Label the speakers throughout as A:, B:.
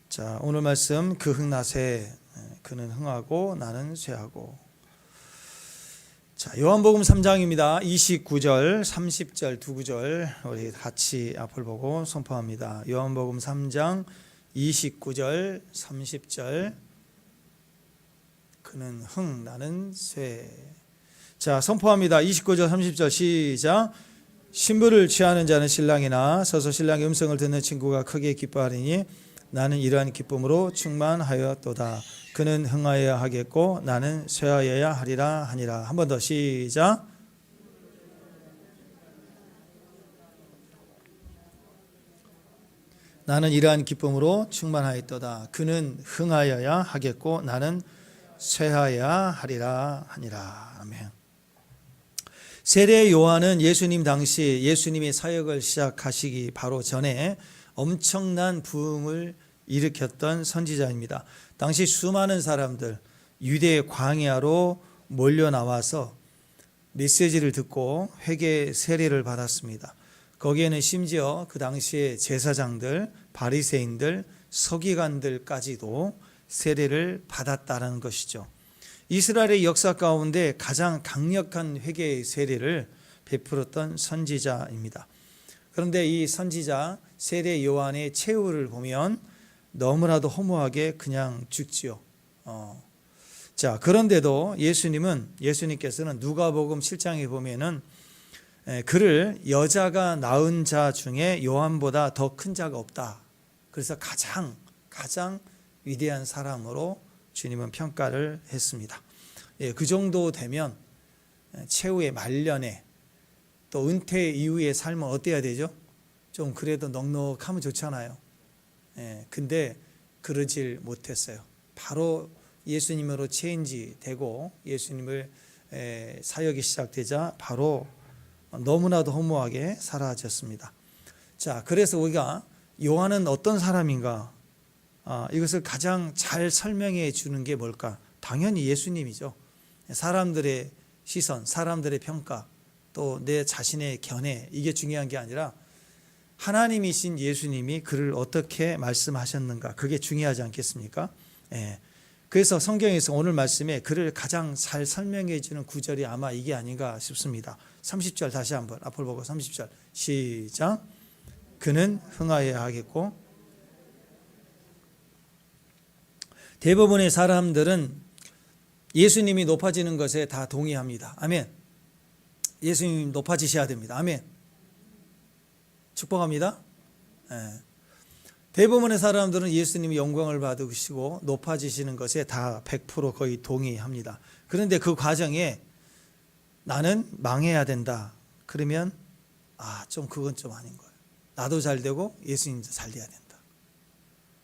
A: 자, 오늘 말씀 그 흥나세, 그는 흥하고 나는 쇠하고. 자, 요한복음 3장입니다. 29절, 30절 두 구절 우리 같이 앞을 보고 선포합니다. 요한복음 3장 29절, 30절 그는 흥, 나는 쇠. 자, 선포합니다. 29절, 30절 시작. 신부를 취하는 자는 신랑이나 서서 신랑의 음성을 듣는 친구가 크게 기뻐하리니 나는 이러한 기쁨으로 충만하였도다. 그는 흥하여야 하겠고 나는 쇠하여야 하리라 하니라. 한 번 더 시작. 나는 이러한 기쁨으로 충만하였도다. 그는 흥하여야 하겠고 나는 쇠하여야 하리라 하니라. 아멘. 세례 요한은 예수님 당시 예수님이 사역을 시작하시기 바로 전에 엄청난 부흥을 일으켰던 선지자입니다. 당시 수많은 사람들 유대의 광야로 몰려 나와서 메시지를 듣고 회개 세례를 받았습니다. 거기에는 심지어 그 당시의 제사장들, 바리새인들, 서기관들까지도 세례를 받았다는 것이죠. 이스라엘의 역사 가운데 가장 강력한 회개의 세례를 베풀었던 선지자입니다. 그런데 이 선지자 세례 요한의 최후를 보면 너무나도 허무하게 그냥 죽지요. 자, 그런데도 예수님께서는 누가복음 7장에 보면은 그를 여자가 낳은 자 중에 요한보다 더 큰 자가 없다. 그래서 가장 위대한 사람으로 주님은 평가를 했습니다. 그 정도 되면 최후의 말년에 또 은퇴 이후의 삶은 어때야 되죠? 좀 그래도 넉넉하면 좋잖아요. 근데 그러질 못했어요. 바로 예수님으로 체인지 되고 예수님을 사역이 시작되자 바로 너무나도 허무하게 사라졌습니다. 자, 그래서 우리가 요한은 어떤 사람인가? 이것을 가장 잘 설명해 주는 게 뭘까? 당연히 예수님이죠. 사람들의 시선, 사람들의 평가, 또 내 자신의 견해, 이게 중요한 게 아니라 하나님이신 예수님이 그를 어떻게 말씀하셨는가, 그게 중요하지 않겠습니까? 그래서 성경에서 오늘 말씀에 그를 가장 잘 설명해 주는 구절이 아마 이게 아닌가 싶습니다. 30절 다시 한번 앞을 보고 30절 시작. 그는 흥하여야 하겠고. 대부분의 사람들은 예수님이 높아지는 것에 다 동의합니다. 아멘. 예수님 높아지셔야 됩니다. 아멘. 축복합니다. 대부분의 사람들은 예수님이 영광을 받으시고 높아지시는 것에 다 100% 거의 동의합니다. 그런데 그 과정에 나는 망해야 된다. 그러면 좀 그건 좀 아닌 거예요. 나도 잘 되고 예수님도 잘 돼야 된다.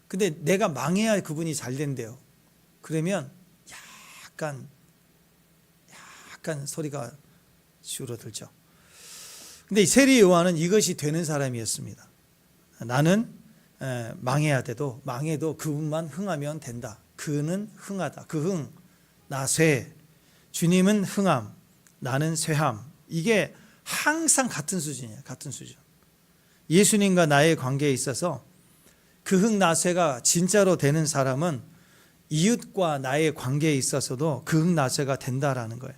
A: 근데 내가 망해야 그분이 잘 된대요. 그러면 약간 소리가 줄어들죠. 근데 세례 요한은 이것이 되는 사람이었습니다. 나는 망해야 망해도 그분만 흥하면 된다. 그는 흥하다. 그 흥, 나 쇠. 주님은 흥함, 나는 쇠함. 이게 항상 같은 수준이에요. 같은 수준. 예수님과 나의 관계에 있어서 그 흥나쇠가 진짜로 되는 사람은 이웃과 나의 관계에 있어서도 그 흥나쇠가 된다라는 거예요.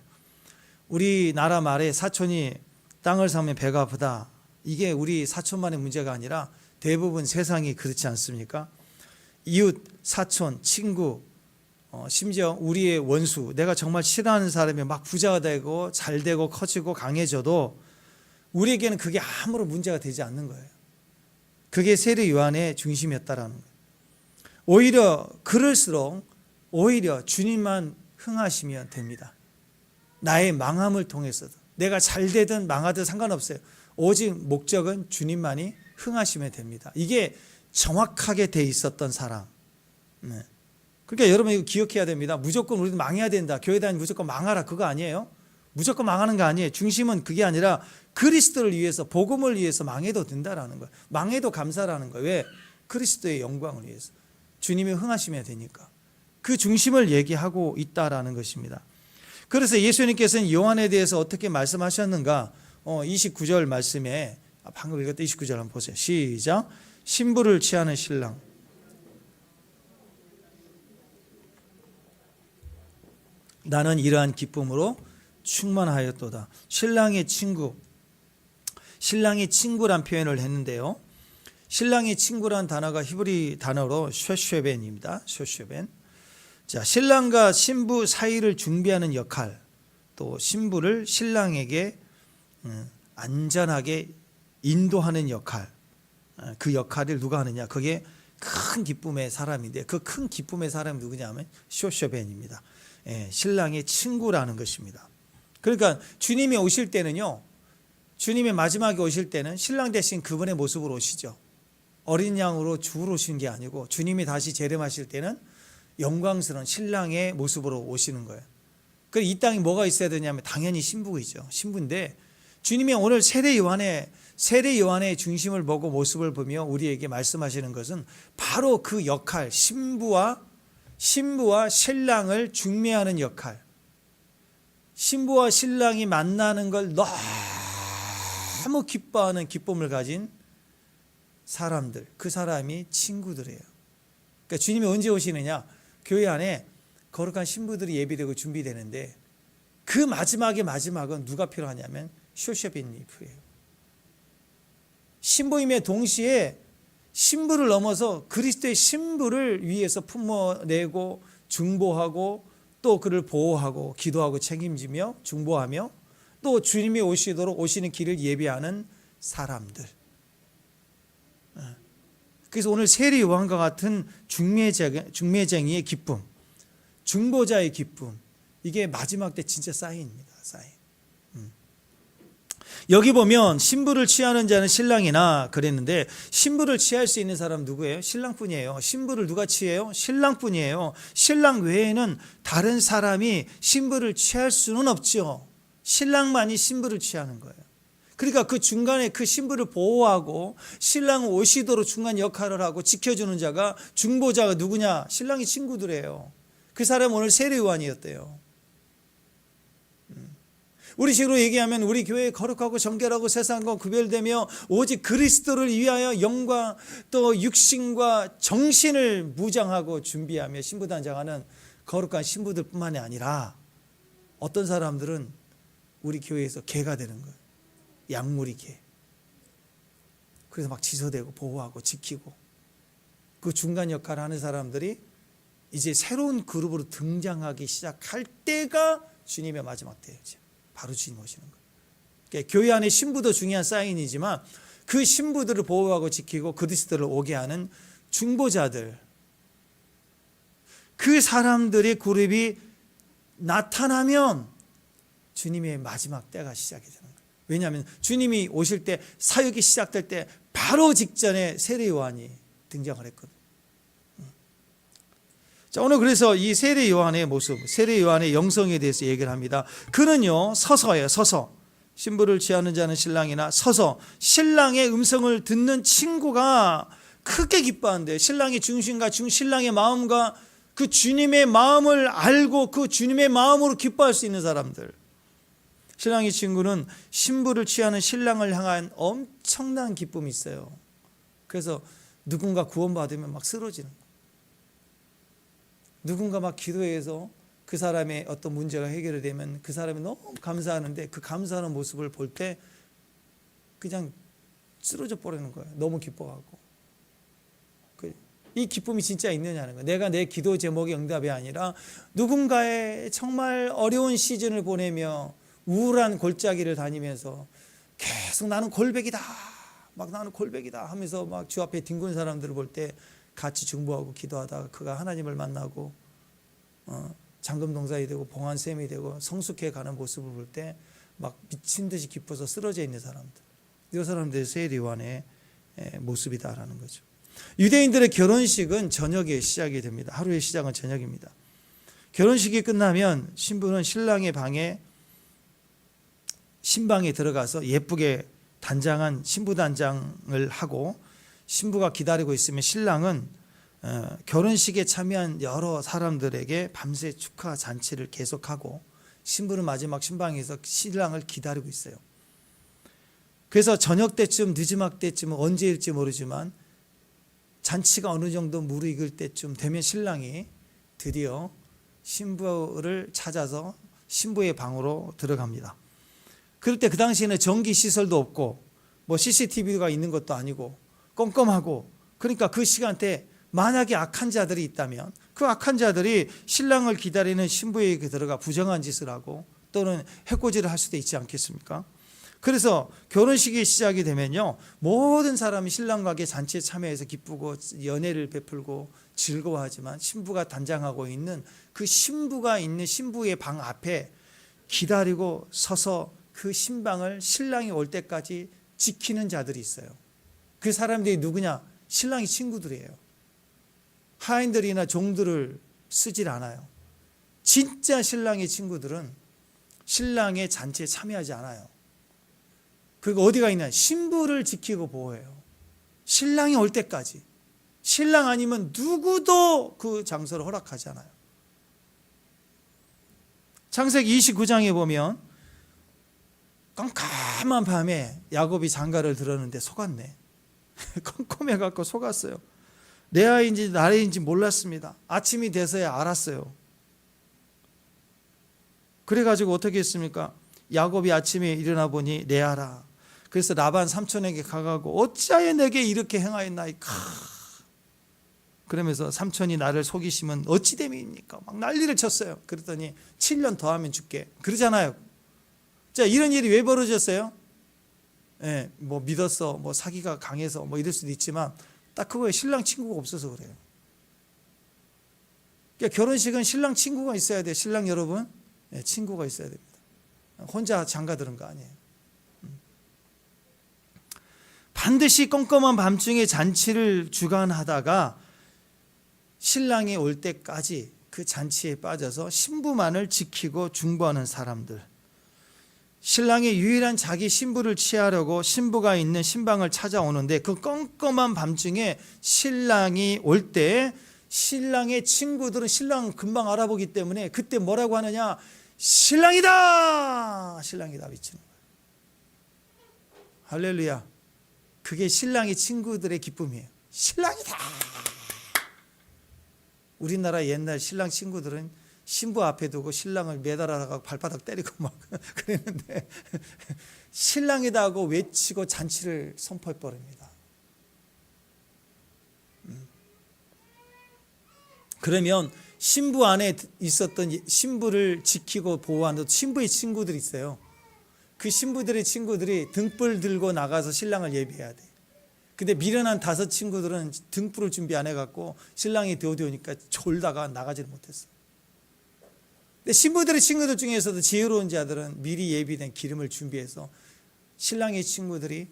A: 우리나라 말에 사촌이 땅을 사면 배가 아프다. 이게 우리 사촌만의 문제가 아니라 대부분 세상이 그렇지 않습니까? 이웃, 사촌, 친구, 심지어 우리의 원수, 내가 정말 싫어하는 사람이 막 부자가 되고 잘 되고 커지고 강해져도 우리에게는 그게 아무런 문제가 되지 않는 거예요. 그게 세례 요한의 중심이었다라는 거예요. 오히려 그럴수록 오히려 주님만 흥하시면 됩니다. 나의 망함을 통해서도 내가 잘 되든 망하든 상관없어요. 오직 목적은 주님만이 흥하시면 됩니다. 이게 정확하게 돼 있었던 사람. 그러니까 여러분 이거 기억해야 됩니다. 무조건 우리는 망해야 된다. 교회 다니면 무조건 망하라. 그거 아니에요. 무조건 망하는 거 아니에요. 중심은 그게 아니라 그리스도를 위해서, 복음을 위해서 망해도 된다라는 거예요. 망해도 감사라는 거예요. 왜? 그리스도의 영광을 위해서. 주님이 흥하시면 되니까. 그 중심을 얘기하고 있다라는 것입니다. 그래서 예수님께서는 요한에 대해서 어떻게 말씀하셨는가? 29절 말씀에 방금 읽었던 29절 한번 보세요. 시작. 신부를 취하는 신랑. 나는 이러한 기쁨으로 충만하였도다. 신랑의 친구, 신랑의 친구란 표현을 했는데요. 신랑의 친구란 단어가 히브리 단어로 쇼쉐벤입니다. 쇼쉐벤. 자, 신랑과 신부 사이를 준비하는 역할, 또 신부를 신랑에게 안전하게 인도하는 역할, 그 역할을 누가 하느냐? 그게 큰 기쁨의 사람인데, 그 큰 기쁨의 사람이 누구냐면 쇼쉐벤입니다. 신랑의 친구라는 것입니다. 그러니까 주님이 오실 때는요, 주님이 마지막에 오실 때는 신랑 대신 그분의 모습으로 오시죠. 어린 양으로 주로 오시는 게 아니고, 주님이 다시 재림하실 때는 영광스러운 신랑의 모습으로 오시는 거예요. 그래서 이 땅에 뭐가 있어야 되냐면 당연히 신부이죠. 신부인데, 주님이 오늘 세례 요한의 중심을 보고 모습을 보며 우리에게 말씀하시는 것은 바로 그 역할, 신부와 신랑을 중매하는 역할, 신부와 신랑이 만나는 걸 너무 기뻐하는 기쁨을 가진 사람들, 그 사람이 친구들이에요. 그러니까 주님이 언제 오시느냐? 교회 안에 거룩한 신부들이 예비되고 준비되는데, 그 마지막은 누가 필요하냐면 쇼쉐빈이 필요해요. 신부임에 동시에 신부를 넘어서 그리스도의 신부를 위해서 품어내고 중보하고, 또 그를 보호하고 기도하고 책임지며 중보하며, 또 주님이 오시도록 오시는 길을 예비하는 사람들. 그래서 오늘 세례 요한과 같은 중매쟁이의 기쁨, 중보자의 기쁨, 이게 마지막 때 진짜 사인입니다. 사인. 여기 보면 신부를 취하는 자는 신랑이나 그랬는데, 신부를 취할 수 있는 사람 누구예요? 신랑뿐이에요. 신부를 누가 취해요? 신랑뿐이에요. 신랑 외에는 다른 사람이 신부를 취할 수는 없죠. 신랑만이 신부를 취하는 거예요. 그러니까 그 중간에 그 신부를 보호하고 신랑 오시도록 중간 역할을 하고 지켜주는 자가, 중보자가 누구냐? 신랑의 친구들이에요. 그 사람은 오늘 세례 요한이었대요. 우리식으로 얘기하면 우리 교회 거룩하고 정결하고 세상과 구별되며 오직 그리스도를 위하여 영과 또 육신과 정신을 무장하고 준비하며 신부단장하는 거룩한 신부들뿐만이 아니라, 어떤 사람들은 우리 교회에서 개가 되는 거예요. 약물이 개. 그래서 막 지소되고 보호하고 지키고, 그 중간 역할을 하는 사람들이 이제 새로운 그룹으로 등장하기 시작할 때가 주님의 마지막 때였죠. 바로 주님 오시는 거예요. 그러니까 교회 안에 신부도 중요한 사인이지만, 그 신부들을 보호하고 지키고 그리스도를 오게 하는 중보자들, 그 사람들의 그룹이 나타나면 주님의 마지막 때가 시작이 되는 거예요. 왜냐하면 주님이 오실 때, 사역이 시작될 때 바로 직전에 세례 요한이 등장을 했거든요. 자, 오늘 그래서 이 세례 요한의 모습, 세례 요한의 영성에 대해서 얘기를 합니다. 그는요, 서서예요. 서서. 신부를 취하는 자는 신랑이나 서서 신랑의 음성을 듣는 친구가 크게 기뻐한대요. 신랑의 중심과 신랑의 마음과 그 주님의 마음을 알고 그 주님의 마음으로 기뻐할 수 있는 사람들. 신랑의 친구는 신부를 취하는 신랑을 향한 엄청난 기쁨이 있어요. 그래서 누군가 구원받으면 막 쓰러지는 거예요. 누군가 막 기도해서 그 사람의 어떤 문제가 해결이 되면 그 사람이 너무 감사하는데, 그 감사하는 모습을 볼 때 그냥 쓰러져 버리는 거예요. 너무 기뻐하고. 이 기쁨이 진짜 있느냐는 거예요. 내가 내 기도 제목의 응답이 아니라 누군가의 정말 어려운 시즌을 보내며 우울한 골짜기를 다니면서 계속 나는 골백이다, 막 나는 골백이다 하면서 막 주 앞에 뒹구는 사람들을 볼 때 같이 중보하고 기도하다가 그가 하나님을 만나고 잠금동산이 되고 봉안샘이 되고 성숙해 가는 모습을 볼 때 막 미친 듯이 기뻐서 쓰러져 있는 사람들, 이 사람들이 세례 요한의 모습이다라는 거죠. 유대인들의 결혼식은 저녁에 시작이 됩니다. 하루의 시작은 저녁입니다. 결혼식이 끝나면 신부는 신랑의 방에, 신방에 들어가서 예쁘게 단장한 신부 단장을 하고, 신부가 기다리고 있으면 신랑은 결혼식에 참여한 여러 사람들에게 밤새 축하 잔치를 계속하고, 신부는 마지막 신방에서 신랑을 기다리고 있어요. 그래서 저녁 때쯤 늦지막 때쯤 언제일지 모르지만 잔치가 어느 정도 무르익을 때쯤 되면 신랑이 드디어 신부를 찾아서 신부의 방으로 들어갑니다. 그럴 때 그 당시에는 전기 시설도 없고 뭐 CCTV가 있는 것도 아니고 껌껌하고, 그러니까 그 시간대 만약에 악한 자들이 있다면 그 악한 자들이 신랑을 기다리는 신부에게 들어가 부정한 짓을 하고 또는 해코지를 할 수도 있지 않겠습니까? 그래서 결혼식이 시작이 되면요, 모든 사람이 신랑과 함께 잔치에 참여해서 기쁘고 연애를 베풀고 즐거워하지만 신부가 단장하고 있는 그 신부가 있는 신부의 방 앞에 기다리고 서서 그 신방을 신랑이 올 때까지 지키는 자들이 있어요. 그 사람들이 누구냐? 신랑의 친구들이에요. 하인들이나 종들을 쓰질 않아요. 진짜 신랑의 친구들은 신랑의 잔치에 참여하지 않아요. 그리고 어디가 있냐? 신부를 지키고 보호해요. 신랑이 올 때까지. 신랑 아니면 누구도 그 장소를 허락하지 않아요. 창세기 29장에 보면 깜깜한 밤에 야곱이 장가를 들었는데 속았네. 컴컴해갖고 속았어요. 내 아이인지 나래인지 몰랐습니다. 아침이 돼서야 알았어요. 그래가지고 어떻게 했습니까? 야곱이 아침에 일어나 보니 레아라. 그래서 라반 삼촌에게 가가고 어찌하여 내게 이렇게 행하였나이까. 그러면서 삼촌이 나를 속이시면 어찌 됨이니까 막 난리를 쳤어요. 그랬더니 7년 더 하면 죽게 그러잖아요. 자, 이런 일이 왜 벌어졌어요? 예, 뭐 믿었어, 뭐 사기가 강해서 뭐 이럴 수도 있지만 딱 그거에 신랑 친구가 없어서 그래요. 그러니까 결혼식은 신랑 친구가 있어야 돼요. 신랑 여러분, 예, 친구가 있어야 됩니다. 혼자 장가 들은 거 아니에요. 반드시 껌껌한 밤중에 잔치를 주관하다가 신랑이 올 때까지 그 잔치에 빠져서 신부만을 지키고 중보하는 사람들, 신랑이 유일한 자기 신부를 취하려고 신부가 있는 신방을 찾아오는데 그 껌껌한 밤중에 신랑이 올 때 신랑의 친구들은 신랑 금방 알아보기 때문에 그때 뭐라고 하느냐? 신랑이다! 신랑이다 외치는 거예요. 할렐루야. 그게 신랑의 친구들의 기쁨이에요. 신랑이다! 우리나라 옛날 신랑 친구들은 신부 앞에 두고 신랑을 매달아가고 발바닥 때리고 막 그랬는데 신랑이다 하고 외치고 잔치를 선포해버립니다. 그러면 신부 안에 있었던 신부를 지키고 보호하는 신부의 친구들이 있어요. 그 신부들의 친구들이 등불 들고 나가서 신랑을 예비해야 돼. 근데 미련한 5 친구들은 등불을 준비 안 해갖고 신랑이 되어오니까 졸다가 나가지를 못했어. 근데 신부들의 친구들 중에서도 지혜로운 자들은 미리 예비된 기름을 준비해서 신랑의 친구들이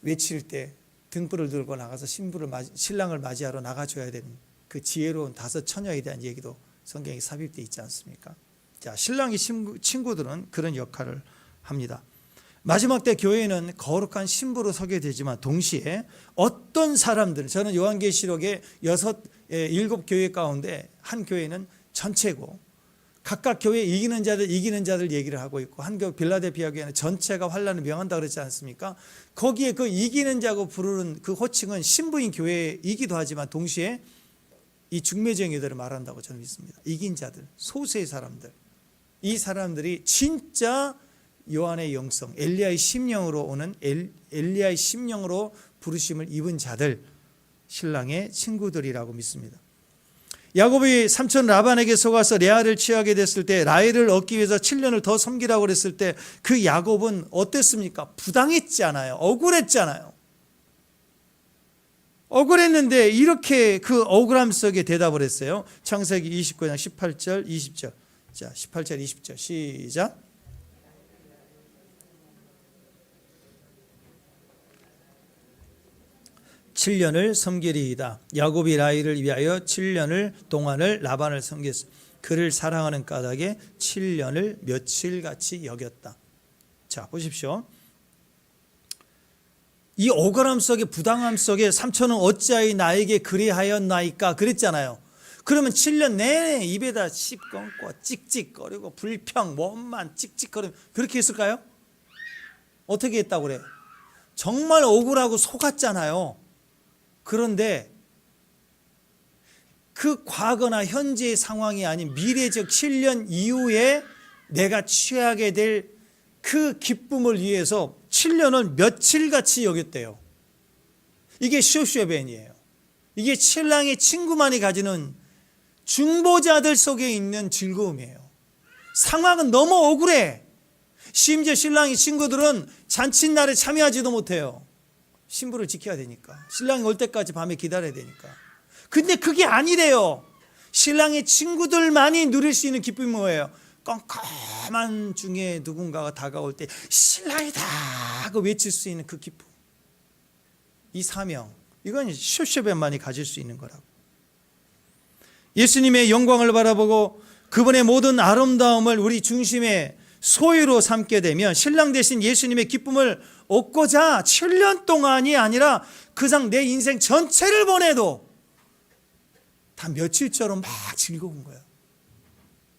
A: 외칠 때 등불을 들고 나가서 신랑을 맞이하러 나가줘야 되는 그 지혜로운 5 처녀에 대한 얘기도 성경에 삽입되어 있지 않습니까? 자, 신랑의 친구들은 그런 역할을 합니다. 마지막 때 교회는 거룩한 신부로 서게 되지만 동시에 어떤 사람들, 저는 요한계시록의 7 교회 가운데 한 교회는 전체고 각각 교회 이기는 자들 얘기를 하고 있고 한 교회 빌라델피아 교회는 전체가 환난을 명한다 그랬지 않습니까? 거기에 그 이기는 자고 부르는 그 호칭은 신부인 교회이기도 하지만 동시에 이 중매쟁이들을 말한다고 저는 믿습니다. 이긴 자들, 소수의 사람들, 이 사람들이 진짜 요한의 영성, 엘리야의 심령으로 오는 엘리야의 심령으로 부르심을 입은 자들, 신랑의 친구들이라고 믿습니다. 야곱이 삼촌 라반에게 속아서 레아를 취하게 됐을 때 라헬을 얻기 위해서 7년을 더 섬기라고 그랬을 때 그 야곱은 어땠습니까? 부당했잖아요. 억울했잖아요. 억울했는데 이렇게 그 억울함 속에 대답을 했어요. 창세기 29장 18절 20절. 자, 18절 20절 시작. (7년을) 섬기리이다. 야곱이 라헬을 위하여 7년을 동안을 라반을 섬겼어. 그를 사랑하는 까닭에 7년을 며칠같이 여겼다. 자, 보십시오. 이 억울함 속에 부당함 속에 삼촌은 어찌하여 나에게 그리하였나이까 그랬잖아요. 그러면 7년 내내 입에다 씹 끊고 찍찍거리고 불평 원만 찍찍거리면 그렇게 했을까요? 어떻게 했다고 그래요? 정말 억울하고 속았잖아요. 그런데 그 과거나 현재의 상황이 아닌 미래적 7년 이후에 내가 취하게 될 그 기쁨을 위해서 7년을 며칠같이 여겼대요. 이게 쇼쉐벤이에요. 이게 신랑의 친구만이 가지는 중보자들 속에 있는 즐거움이에요. 상황은 너무 억울해. 심지어 신랑의 친구들은 잔칫날에 참여하지도 못해요. 신부를 지켜야 되니까. 신랑이 올 때까지 밤에 기다려야 되니까. 근데 그게 아니래요. 신랑의 친구들만이 누릴 수 있는 기쁨이 뭐예요? 깜깜한 중에 누군가가 다가올 때 신랑이다 하고 외칠 수 있는 그 기쁨. 이 사명, 이건 쇼쉐벤만이 가질 수 있는 거라고. 예수님의 영광을 바라보고 그분의 모든 아름다움을 우리 중심의 소유로 삼게 되면 신랑 대신 예수님의 기쁨을 얻고자 7년 동안이 아니라 그상 내 인생 전체를 보내도 다 며칠처럼 막 즐거운 거예요.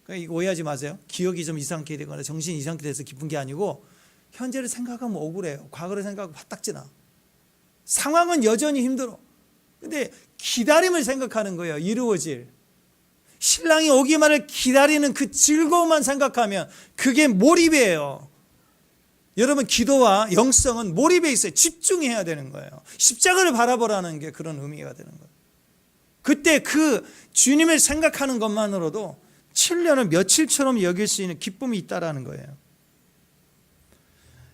A: 그러니까 이거 오해하지 마세요. 기억이 좀 이상하게 되거나 정신이 이상하게 돼서 기쁜 게 아니고 현재를 생각하면 억울해요. 과거를 생각하면 화딱지나. 상황은 여전히 힘들어. 근데 기다림을 생각하는 거예요. 이루어질. 신랑이 오기만을 기다리는 그 즐거움만 생각하면 그게 몰입이에요. 여러분, 기도와 영성은 몰입에 있어요. 집중해야 되는 거예요. 십자가를 바라보라는 게 그런 의미가 되는 거예요. 그때 그 주님을 생각하는 것만으로도 7년을 며칠처럼 여길 수 있는 기쁨이 있다라는 거예요.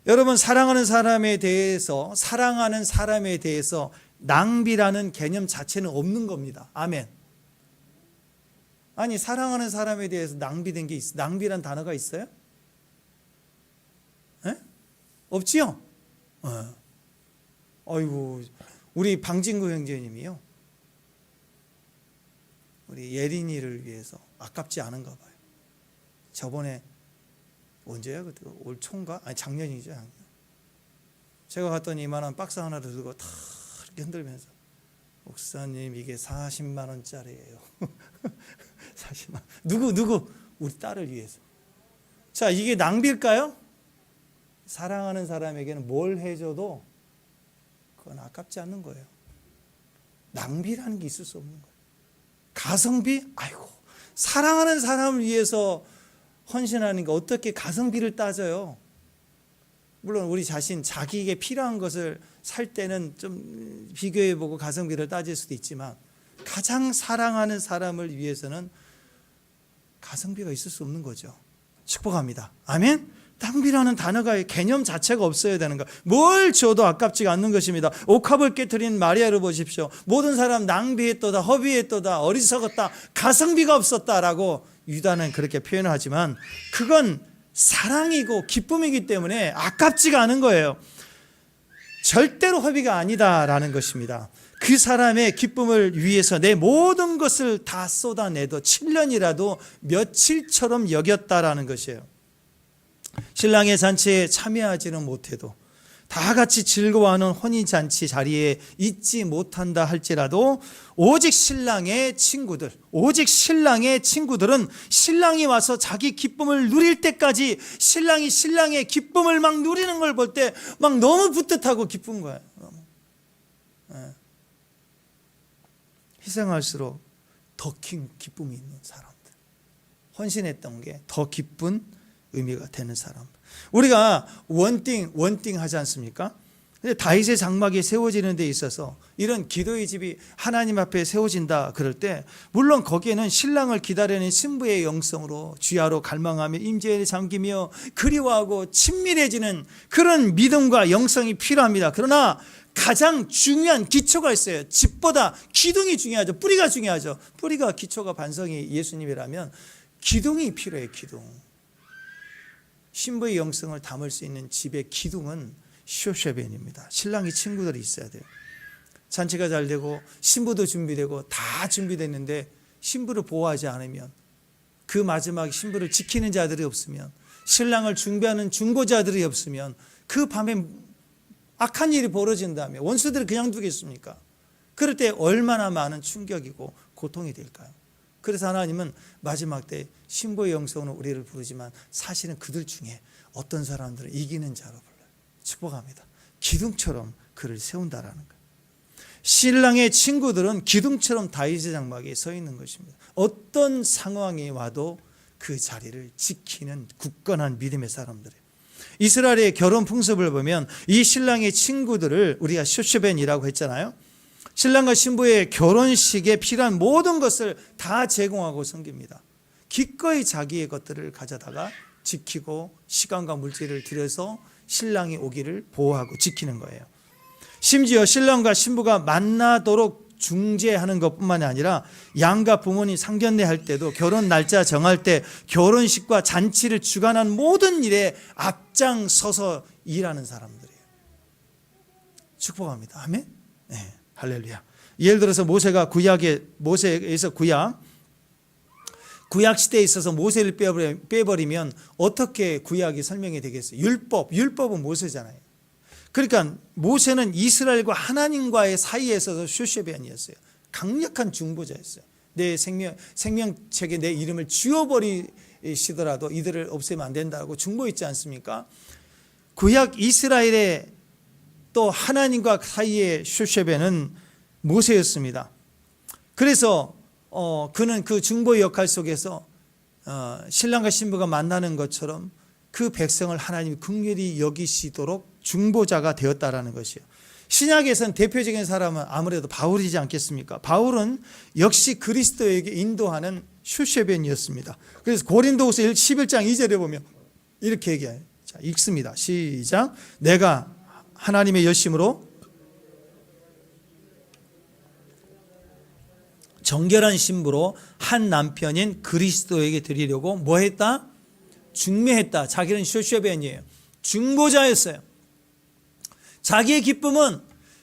A: 여러분, 사랑하는 사람에 대해서 낭비라는 개념 자체는 없는 겁니다. 아멘. 아니, 사랑하는 사람에 대해서 낭비된 게 있어? 낭비란 단어가 있어요? 에? 없지요? 아이고, 우리 방진구 형제님이요, 우리 예린이를 위해서 아깝지 않은가 봐요. 저번에 언제야? 올 초인가? 아니, 작년이죠. 작년. 제가 갔더니 이만한 박스 하나를 들고 다 이렇게 흔들면서, 목사님 이게 40만 원짜리예요. 40만. 누구? 우리 딸을 위해서. 자, 이게 낭비일까요? 사랑하는 사람에게는 뭘 해줘도 그건 아깝지 않는 거예요. 낭비라는 게 있을 수 없는 거예요. 가성비? 아이고, 사랑하는 사람을 위해서 헌신하는 게 어떻게 가성비를 따져요? 물론 우리 자신, 자기에게 필요한 것을 살 때는 좀 비교해보고 가성비를 따질 수도 있지만 가장 사랑하는 사람을 위해서는 가성비가 있을 수 없는 거죠. 축복합니다. 아멘? 낭비라는 단어가 개념 자체가 없어야 되는 거. 뭘 줘도 아깝지가 않는 것입니다. 옥합을 깨트린 마리아를 보십시오. 모든 사람 낭비했도다, 허비했도다, 어리석었다, 가성비가 없었다라고 유다는 그렇게 표현을 하지만 그건 사랑이고 기쁨이기 때문에 아깝지가 않은 거예요. 절대로 허비가 아니다라는 것입니다. 그 사람의 기쁨을 위해서 내 모든 것을 다 쏟아내도 7년이라도 며칠처럼 여겼다라는 것이에요. 신랑의 잔치에 참여하지는 못해도 다 같이 즐거워하는 혼인잔치 자리에 있지 못한다 할지라도 오직 신랑의 친구들은 신랑이 와서 자기 기쁨을 누릴 때까지 신랑이 신랑의 기쁨을 막 누리는 걸 볼 때 막 너무 뿌듯하고 기쁜 거예요. 희생할수록 더 큰 기쁨이 있는 사람들, 헌신했던 게 더 기쁜 의미가 되는 사람. 우리가 원띵 하지 않습니까? 근데 다윗의 장막이 세워지는 데 있어서 이런 기도의 집이 하나님 앞에 세워진다 그럴 때 물론 거기에는 신랑을 기다리는 신부의 영성으로 주야로 갈망하며 임재에 잠기며 그리워하고 친밀해지는 그런 믿음과 영성이 필요합니다. 그러나 가장 중요한 기초가 있어요. 집보다 기둥이 중요하죠. 뿌리가 중요하죠. 뿌리가 기초가 반성이 예수님이라면 기둥이 필요해요. 기둥. 신부의 영성을 담을 수 있는 집의 기둥은 쇼쉐벤입니다. 신랑이 친구들이 있어야 돼요. 잔치가 잘 되고 신부도 준비되고 다 준비됐는데 신부를 보호하지 않으면, 그 마지막 신부를 지키는 자들이 없으면, 신랑을 준비하는 중보자들이 없으면 그 밤에 악한 일이 벌어진다면 원수들이 그냥 두겠습니까? 그럴 때 얼마나 많은 충격이고 고통이 될까요? 그래서 하나님은 마지막 때 신부의 영성으로 우리를 부르지만 사실은 그들 중에 어떤 사람들은 이기는 자로 불러요. 축복합니다. 기둥처럼 그를 세운다라는 거예요. 신랑의 친구들은 기둥처럼 다윗의 장막에 서 있는 것입니다. 어떤 상황이 와도 그 자리를 지키는 굳건한 믿음의 사람들이에요. 이스라엘의 결혼 풍습을 보면 이 신랑의 친구들을 우리가 쇼쉐벤이라고 했잖아요. 신랑과 신부의 결혼식에 필요한 모든 것을 다 제공하고 섬깁니다. 기꺼이 자기의 것들을 가져다가 지키고 시간과 물질을 들여서 신랑이 오기를 보호하고 지키는 거예요. 심지어 신랑과 신부가 만나도록 중재하는 것뿐만이 아니라 양가 부모님 상견례 할 때도 결혼 날짜 정할 때 결혼식과 잔치를 주관한 모든 일에 앞장서서 일하는 사람들이에요. 축복합니다. 아멘. 네, 할렐루야. 예를 들어서 모세에서 구약 시대에 있어서 모세를 빼버리면 어떻게 구약이 설명이 되겠어요? 율법은 모세잖아요. 그러니까 모세는 이스라엘과 하나님과의 사이에서 쇼쉐벤이었어요. 강력한 중보자였어요. 내 생명책에 내 이름을 지워버리시더라도 이들을 없애면 안 된다고 중보했지 않습니까? 구약 이스라엘의 또 하나님과 사이의 쇼쉐벤은 모세였습니다. 그래서 그는 그 중보의 역할 속에서 신랑과 신부가 만나는 것처럼 그 백성을 하나님이 긍휼히 여기시도록 중보자가 되었다라는 것이요. 신약에서는 대표적인 사람은 아무래도 바울이지 않겠습니까? 바울은 역시 그리스도에게 인도하는 슈쉐벤이었습니다. 그래서 고린도후서 11장 2절에 보면 이렇게 얘기해요. 자, 읽습니다. 시작. 내가 하나님의 열심으로 정결한 신부로 한 남편인 그리스도에게 드리려고 뭐 했다? 중매했다. 자기는 쇼쉐벤이에요. 중보자였어요. 자기의 기쁨은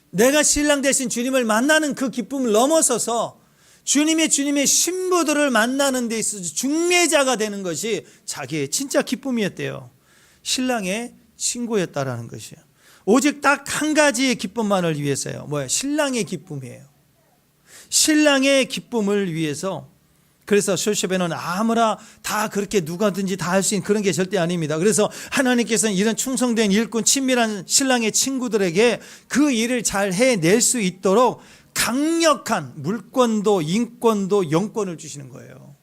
A: 내가 신랑 되신 주님을 만나는 그 기쁨을 넘어서서 주님의 신부들을 만나는 데 있어서 중매자가 되는 것이 자기의 진짜 기쁨이었대요. 신랑의 친구였다라는 것이에요. 오직 딱 한 가지의 기쁨만을 위해서요. 뭐야? 신랑의 기쁨이에요. 신랑의 기쁨을 위해서. 그래서 쇼쉐벤은 아무나 다 그렇게 누구든지 다 할 수 있는 그런 게 절대 아닙니다. 그래서 하나님께서는 이런 충성된 일꾼 친밀한 신랑의 친구들에게 그 일을 잘 해낼 수 있도록 강력한 물권도 인권도 영권을 주시는 거예요.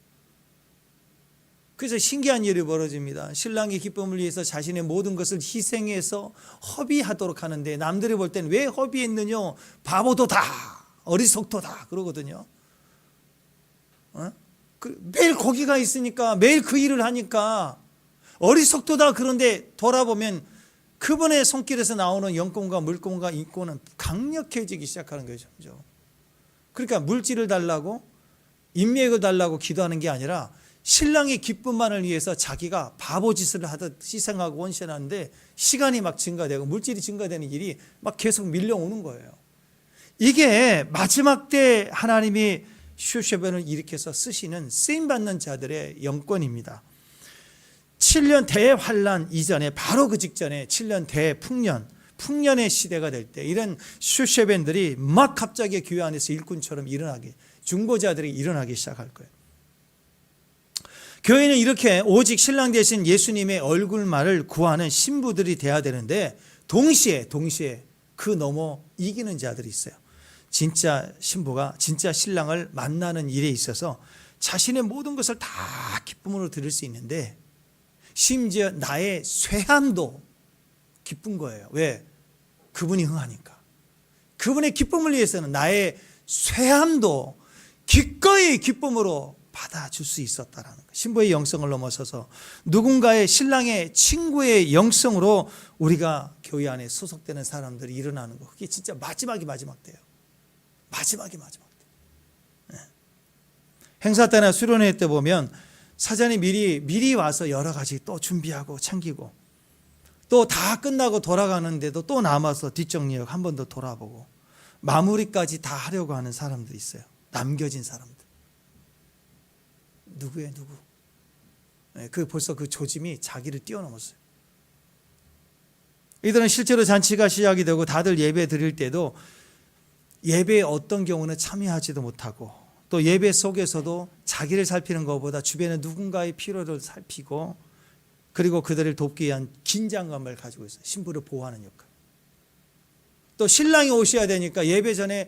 A: 그래서 신기한 일이 벌어집니다. 신랑의 기쁨을 위해서 자신의 모든 것을 희생해서 허비하도록 하는데 남들이 볼 때는 왜 허비했느냐? 바보도다, 어리석도다 그러거든요. 매일 거기가 있으니까 매일 그 일을 하니까 어리석도다. 그런데 돌아보면 그분의 손길에서 나오는 영권과 물권과 인권은 강력해지기 시작하는 거죠. 그러니까 물질을 달라고 인맥을 달라고 기도하는 게 아니라 신랑의 기쁨만을 위해서 자기가 바보짓을 하듯 희생하고 원신하는데 시간이 막 증가되고 물질이 증가되는 일이 막 계속 밀려오는 거예요. 이게 마지막 때 하나님이 쇼쉐벤을 일으켜서 쓰시는 쓰임받는 자들의 영권입니다. 7년 대환란 이전에 바로 그 직전에 7년 대풍년의 시대가 될 때 이런 쇼쉐벤들이 막 갑자기 교회 안에서 일꾼처럼 중보자들이 일어나기 시작할 거예요. 교회는 이렇게 오직 신랑 되신 예수님의 얼굴만을 구하는 신부들이 돼야 되는데 동시에 그 넘어 이기는 자들이 있어요. 진짜 신부가 진짜 신랑을 만나는 일에 있어서 자신의 모든 것을 다 기쁨으로 드릴 수 있는데 심지어 나의 쇠함도 기쁜 거예요. 왜? 그분이 흥하니까. 그분의 기쁨을 위해서는 나의 쇠함도 기꺼이 기쁨으로 받아줄 수 있었다라는 거예요. 신부의 영성을 넘어서서 누군가의 신랑의 친구의 영성으로 우리가 교회 안에 소속되는 사람들이 일어나는 거. 그게 진짜 마지막 때예요. 마지막 때. 네. 행사 때나 수련회 때 보면 사전에 미리 와서 여러 가지 또 준비하고 챙기고 또 다 끝나고 돌아가는데도 또 남아서 뒷정리하고 한 번 더 돌아보고 마무리까지 다 하려고 하는 사람들이 있어요. 남겨진 사람들. 누구예요? 누구? 네, 벌써 그 조짐이 자기를 뛰어넘었어요. 이들은 실제로 잔치가 시작이 되고 다들 예배 드릴 때도 예배에 어떤 경우는 참여하지도 못하고 또 예배 속에서도 자기를 살피는 것보다 주변에 누군가의 필요를 살피고 그리고 그들을 돕기 위한 긴장감을 가지고 있어요. 신부를 보호하는 역할. 또 신랑이 오셔야 되니까 예배 전에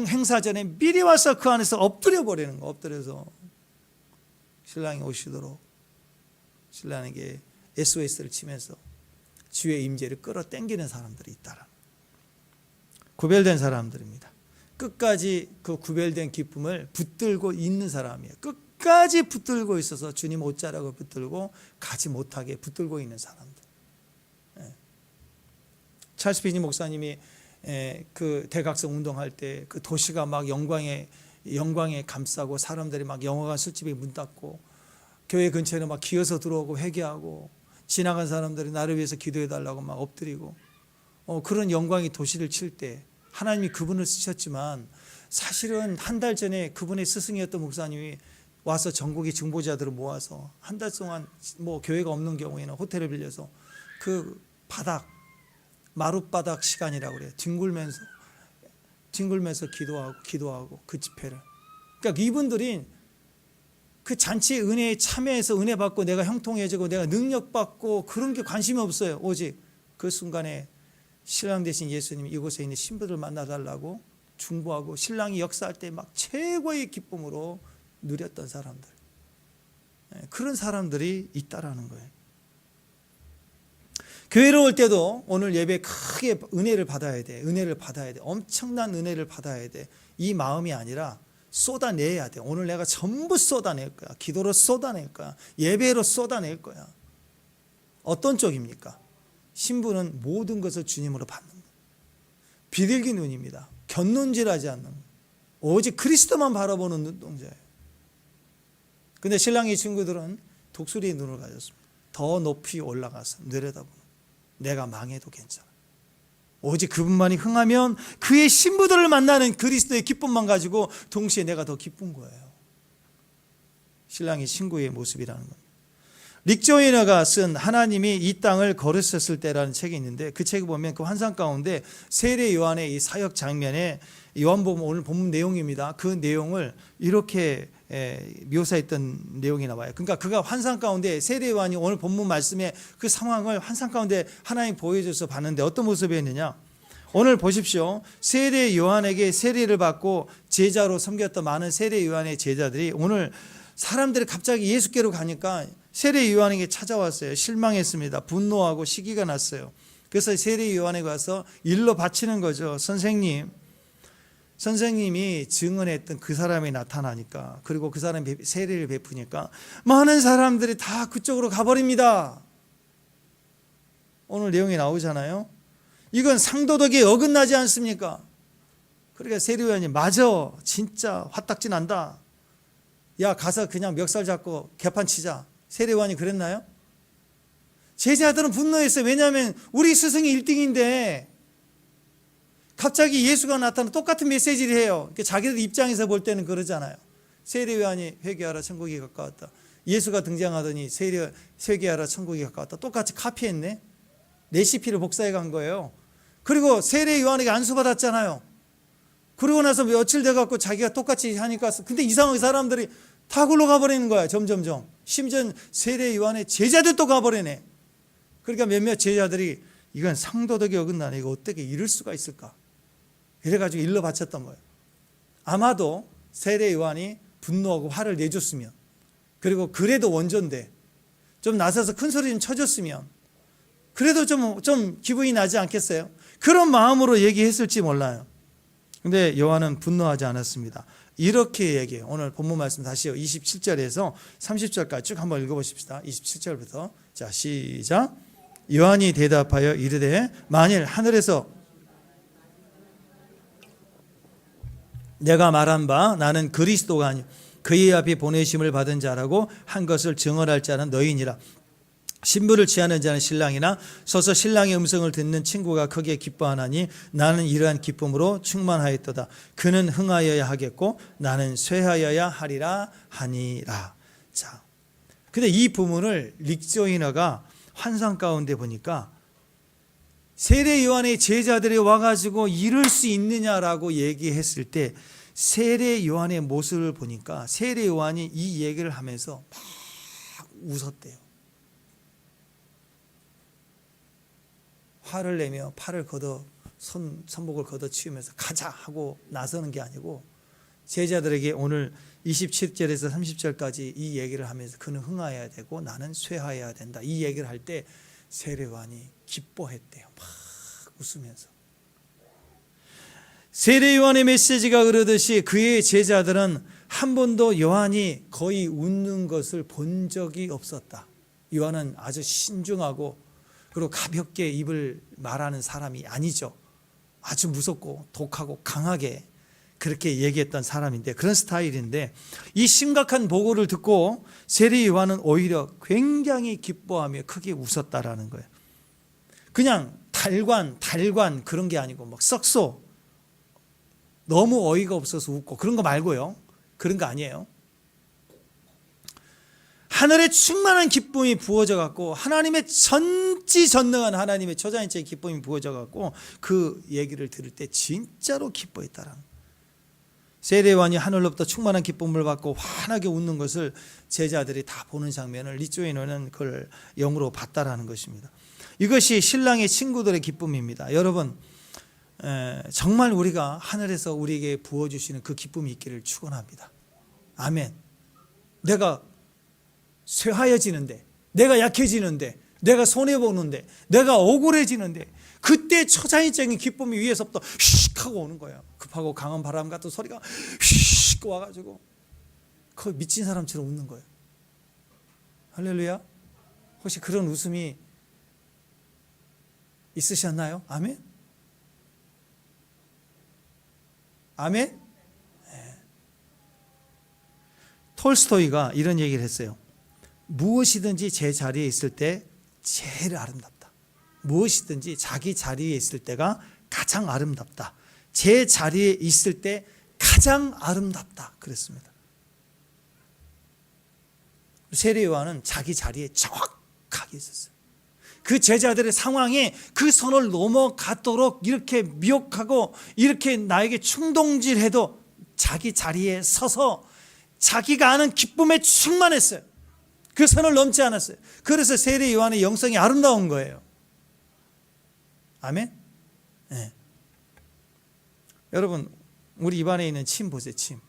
A: 행사 전에 미리 와서 그 안에서 엎드려 버리는 거. 엎드려서 신랑이 오시도록 신랑에게 SOS를 치면서 주의 임재를 끌어당기는 사람들이 있다라. 구별된 사람들입니다. 끝까지 그 구별된 기쁨을 붙들고 있는 사람이에요. 끝까지 붙들고 있어서 주님 옷자락을 붙들고 가지 못하게 붙들고 있는 사람들. 찰스 피니 목사님이 그 대각성 운동할 때 그 도시가 막 영광에 감싸고 사람들이 막 영화관 술집에 문 닫고 교회 근처에는 막 기어서 들어오고 회개하고 지나간 사람들이 나를 위해서 기도해 달라고 막 엎드리고 그런 영광이 도시를 칠 때 하나님이 그분을 쓰셨지만 사실은 한 달 전에 그분의 스승이었던 목사님이 와서 전국의 중보자들을 모아서 한 달 동안 뭐 교회가 없는 경우에는 호텔을 빌려서 그 바닥 마룻바닥 시간이라고 그래요. 뒹굴면서 기도하고 그 집회를. 그러니까 이분들이 그 잔치의 은혜에 참여해서 은혜 받고 내가 형통해지고 내가 능력 받고 그런 게 관심이 없어요. 오직 그 순간에 신랑 되신 예수님이 이곳에 있는 신부들을 만나달라고 중보하고 신랑이 역사할 때 막 최고의 기쁨으로 누렸던 사람들. 그런 사람들이 있다라는 거예요. 교회로 올 때도 오늘 예배 크게 은혜를 받아야 돼. 은혜를 받아야 돼. 엄청난 은혜를 받아야 돼. 이 마음이 아니라 쏟아내야 돼. 오늘 내가 전부 쏟아낼 거야. 기도로 쏟아낼 거야. 예배로 쏟아낼 거야. 어떤 쪽입니까? 신부는 모든 것을 주님으로 받는 거예요. 비둘기 눈입니다. 곁눈질하지 않는 거예요. 오직 그리스도만 바라보는 눈동자예요. 근데 신랑의 친구들은 독수리의 눈을 가졌습니다. 더 높이 올라가서 내려다보는. 내가 망해도 괜찮아. 오직 그분만이 흥하면 그의 신부들을 만나는 그리스도의 기쁨만 가지고 동시에 내가 더 기쁜 거예요. 신랑이 친구의 모습이라는 겁니다. 릭 조이너가 쓴 하나님이 이 땅을 걸으셨을 때라는 책이 있는데 그 책을 보면 그 환상 가운데 세례 요한의 이 사역 장면에 요한복음 오늘 본문 내용입니다. 그 내용을 이렇게 묘사했던 내용이 나와요. 그러니까 그가 환상 가운데 세례 요한이 오늘 본문 말씀에 그 상황을 환상 가운데 하나님 보여줘서 봤는데 어떤 모습이었느냐? 오늘 보십시오. 세례 요한에게 세례를 받고 제자로 섬겼던 많은 세례 요한의 제자들이 오늘 사람들이 갑자기 예수께로 가니까 세례 요한에게 찾아왔어요. 실망했습니다. 분노하고 시기가 났어요. 그래서 세례 요한에게 가서 일러 바치는 거죠. 선생님이 증언했던 그 사람이 나타나니까 그리고 그 사람이 세례를 베푸니까 많은 사람들이 다 그쪽으로 가버립니다. 오늘 내용이 나오잖아요. 이건 상도덕에 어긋나지 않습니까? 그러니까 세례 요한이 맞아, 진짜 화딱지 난다. 야, 가서 그냥 멱살 잡고 개판 치자. 세례 요한이 그랬나요? 제자들은 분노했어요. 왜냐하면 우리 스승이 1등인데 갑자기 예수가 나타나 똑같은 메시지를 해요. 자기들 입장에서 볼 때는 그러잖아요. 세례 요한이 회개하라 천국이 가까웠다. 예수가 등장하더니 회개하라 천국이 가까웠다. 똑같이 카피했네. 레시피를 복사해 간 거예요. 그리고 세례 요한에게 안수받았잖아요. 그러고 나서 며칠 돼갖고 자기가 똑같이 하니까 근데 이상하게 사람들이 다 굴러 가버리는 거야. 점점점. 심지어 세례 요한의 제자들도 가버리네. 그러니까 몇몇 제자들이 이건 상도덕에 어긋나네. 이거 어떻게 이럴 수가 있을까? 이래가지고 일러 바쳤던 거예요. 아마도 세례 요한이 분노하고 화를 내줬으면 그리고 그래도 원조인데 좀 나서서 큰 소리 좀 쳐줬으면 그래도 좀 기분이 나지 않겠어요? 그런 마음으로 얘기했을지 몰라요. 근데 요한은 분노하지 않았습니다. 이렇게 얘기해요. 오늘 본문 말씀 다시요. 27절에서 30절까지 쭉 한번 읽어보십시다. 27절부터. 자, 시작. 요한이 대답하여 이르되 만일 하늘에서 내가 말한 바 나는 그리스도가 아니 그의 앞에 보내심을 받은 자라고 한 것을 증언할 자는 너희니라. 신부를 취하는 자는 신랑이나 서서 신랑의 음성을 듣는 친구가 크게 기뻐하나니 나는 이러한 기쁨으로 충만하였도다. 그는 흥하여야 하겠고 나는 쇠하여야 하리라 하니라. 자, 근데 이 부분을 릭 조이너가 환상 가운데 보니까 세례 요한의 제자들이 와가지고 이럴 수 있느냐라고 얘기했을 때 세례 요한의 모습을 보니까 세례 요한이 이 얘기를 하면서 막 웃었대요. 화를 내며 팔을 걷어 손목을 걷어치우면서 가자 하고 나서는 게 아니고 제자들에게 오늘 27절에서 30절까지 이 얘기를 하면서 그는 흥하여야 되고 나는 쇠하여야 된다. 이 얘기를 할 때 세례 요한이 기뻐했대요. 막 웃으면서. 세례 요한의 메시지가 그러듯이 그의 제자들은 한 번도 요한이 거의 웃는 것을 본 적이 없었다. 요한은 아주 신중하고 그리고 가볍게 입을 말하는 사람이 아니죠. 아주 무섭고 독하고 강하게 그렇게 얘기했던 사람인데, 그런 스타일인데, 이 심각한 보고를 듣고 세례 요한은 오히려 굉장히 기뻐하며 크게 웃었다라는 거예요. 그냥 달관 그런 게 아니고 막 썩소 너무 어이가 없어서 웃고 그런 거 말고요. 그런 거 아니에요. 하늘에 충만한 기쁨이 부어져 갖고 하나님의 전지전능한 하나님의 초자연적인 기쁨이 부어져 갖고 그 얘기를 들을 때 진짜로 기뻐했다라는 거예요. 세례 요한이 하늘로부터 충만한 기쁨을 받고 환하게 웃는 것을 제자들이 다 보는 장면을 리조인은 그걸 영으로 봤다라는 것입니다. 이것이 신랑의 친구들의 기쁨입니다. 여러분, 정말 우리가 하늘에서 우리에게 부어주시는 그 기쁨이 있기를 축원합니다. 아멘. 내가 쇠하여지는데, 내가 약해지는데, 내가 손해보는데, 내가 억울해지는데, 그때 초자연적인 기쁨이 위에서부터 휙 하고 오는 거예요. 급하고 강한 바람 같은 소리가 휙 와가지고 거의 미친 사람처럼 웃는 거예요. 할렐루야. 혹시 그런 웃음이 있으셨나요? 아멘. 아멘. 네. 톨스토이가 이런 얘기를 했어요. 무엇이든지 제 자리에 있을 때 제일 아름답다. 무엇이든지 자기 자리에 있을 때가 가장 아름답다. 제 자리에 있을 때 가장 아름답다. 그랬습니다. 세례 요한은 자기 자리에 정확하게 있었어요. 그 제자들의 상황에 그 선을 넘어가도록 이렇게 미혹하고 이렇게 나에게 충동질해도 자기 자리에 서서 자기가 아는 기쁨에 충만했어요. 그 선을 넘지 않았어요. 그래서 세례 요한의 영성이 아름다운 거예요. 아멘? 네. 여러분, 우리 입안에 있는 침 보세요. 침.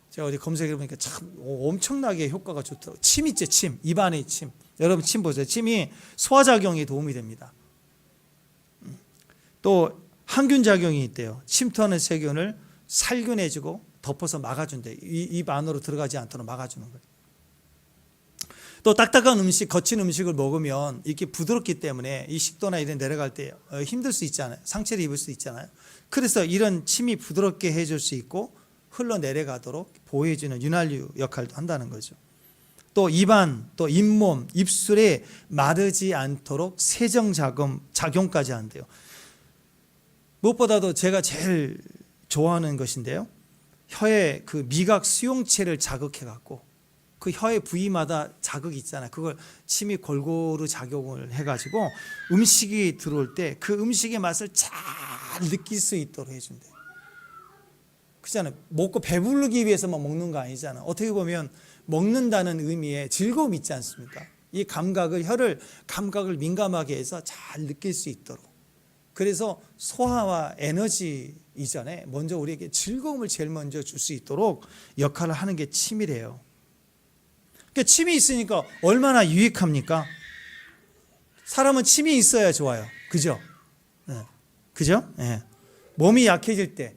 A: 제가 어디 검색해 보니까 참 엄청나게 효과가 좋더라고요. 침 있죠, 침. 입안에 침. 여러분 침 보세요. 침이 소화작용에 도움이 됩니다. 또 항균 작용이 있대요. 침투하는 세균을 살균해주고 덮어서 막아준대요. 입 안으로 들어가지 않도록 막아주는 거예요. 또 딱딱한 음식, 거친 음식을 먹으면 이렇게 부드럽기 때문에 이 식도나 이런 내려갈 때 힘들 수 있잖아요. 상처를 입을 수 있잖아요. 그래서 이런 침이 부드럽게 해줄 수 있고 흘러내려가도록 보호해주는 윤활유 역할도 한다는 거죠. 또 입안, 또 잇몸, 입술에 마르지 않도록 세정 작용까지 한대요. 무엇보다도 제가 제일 좋아하는 것인데요. 혀의 그 미각 수용체를 자극해 갖고 그 혀의 부위마다 자극이 있잖아요. 그걸 침이 골고루 작용을 해가지고 음식이 들어올 때 그 음식의 맛을 잘 느낄 수 있도록 해준대요. 그렇잖아요. 먹고 배부르기 위해서만 먹는 거 아니잖아요. 어떻게 보면 먹는다는 의미에 즐거움이 있지 않습니까? 이 감각을, 감각을 민감하게 해서 잘 느낄 수 있도록. 그래서 소화와 에너지 이전에 먼저 우리에게 즐거움을 제일 먼저 줄 수 있도록 역할을 하는 게 침이래요. 그러니까 침이 있으니까 얼마나 유익합니까? 사람은 침이 있어야 좋아요. 그죠? 네. 그죠? 네. 몸이 약해질 때,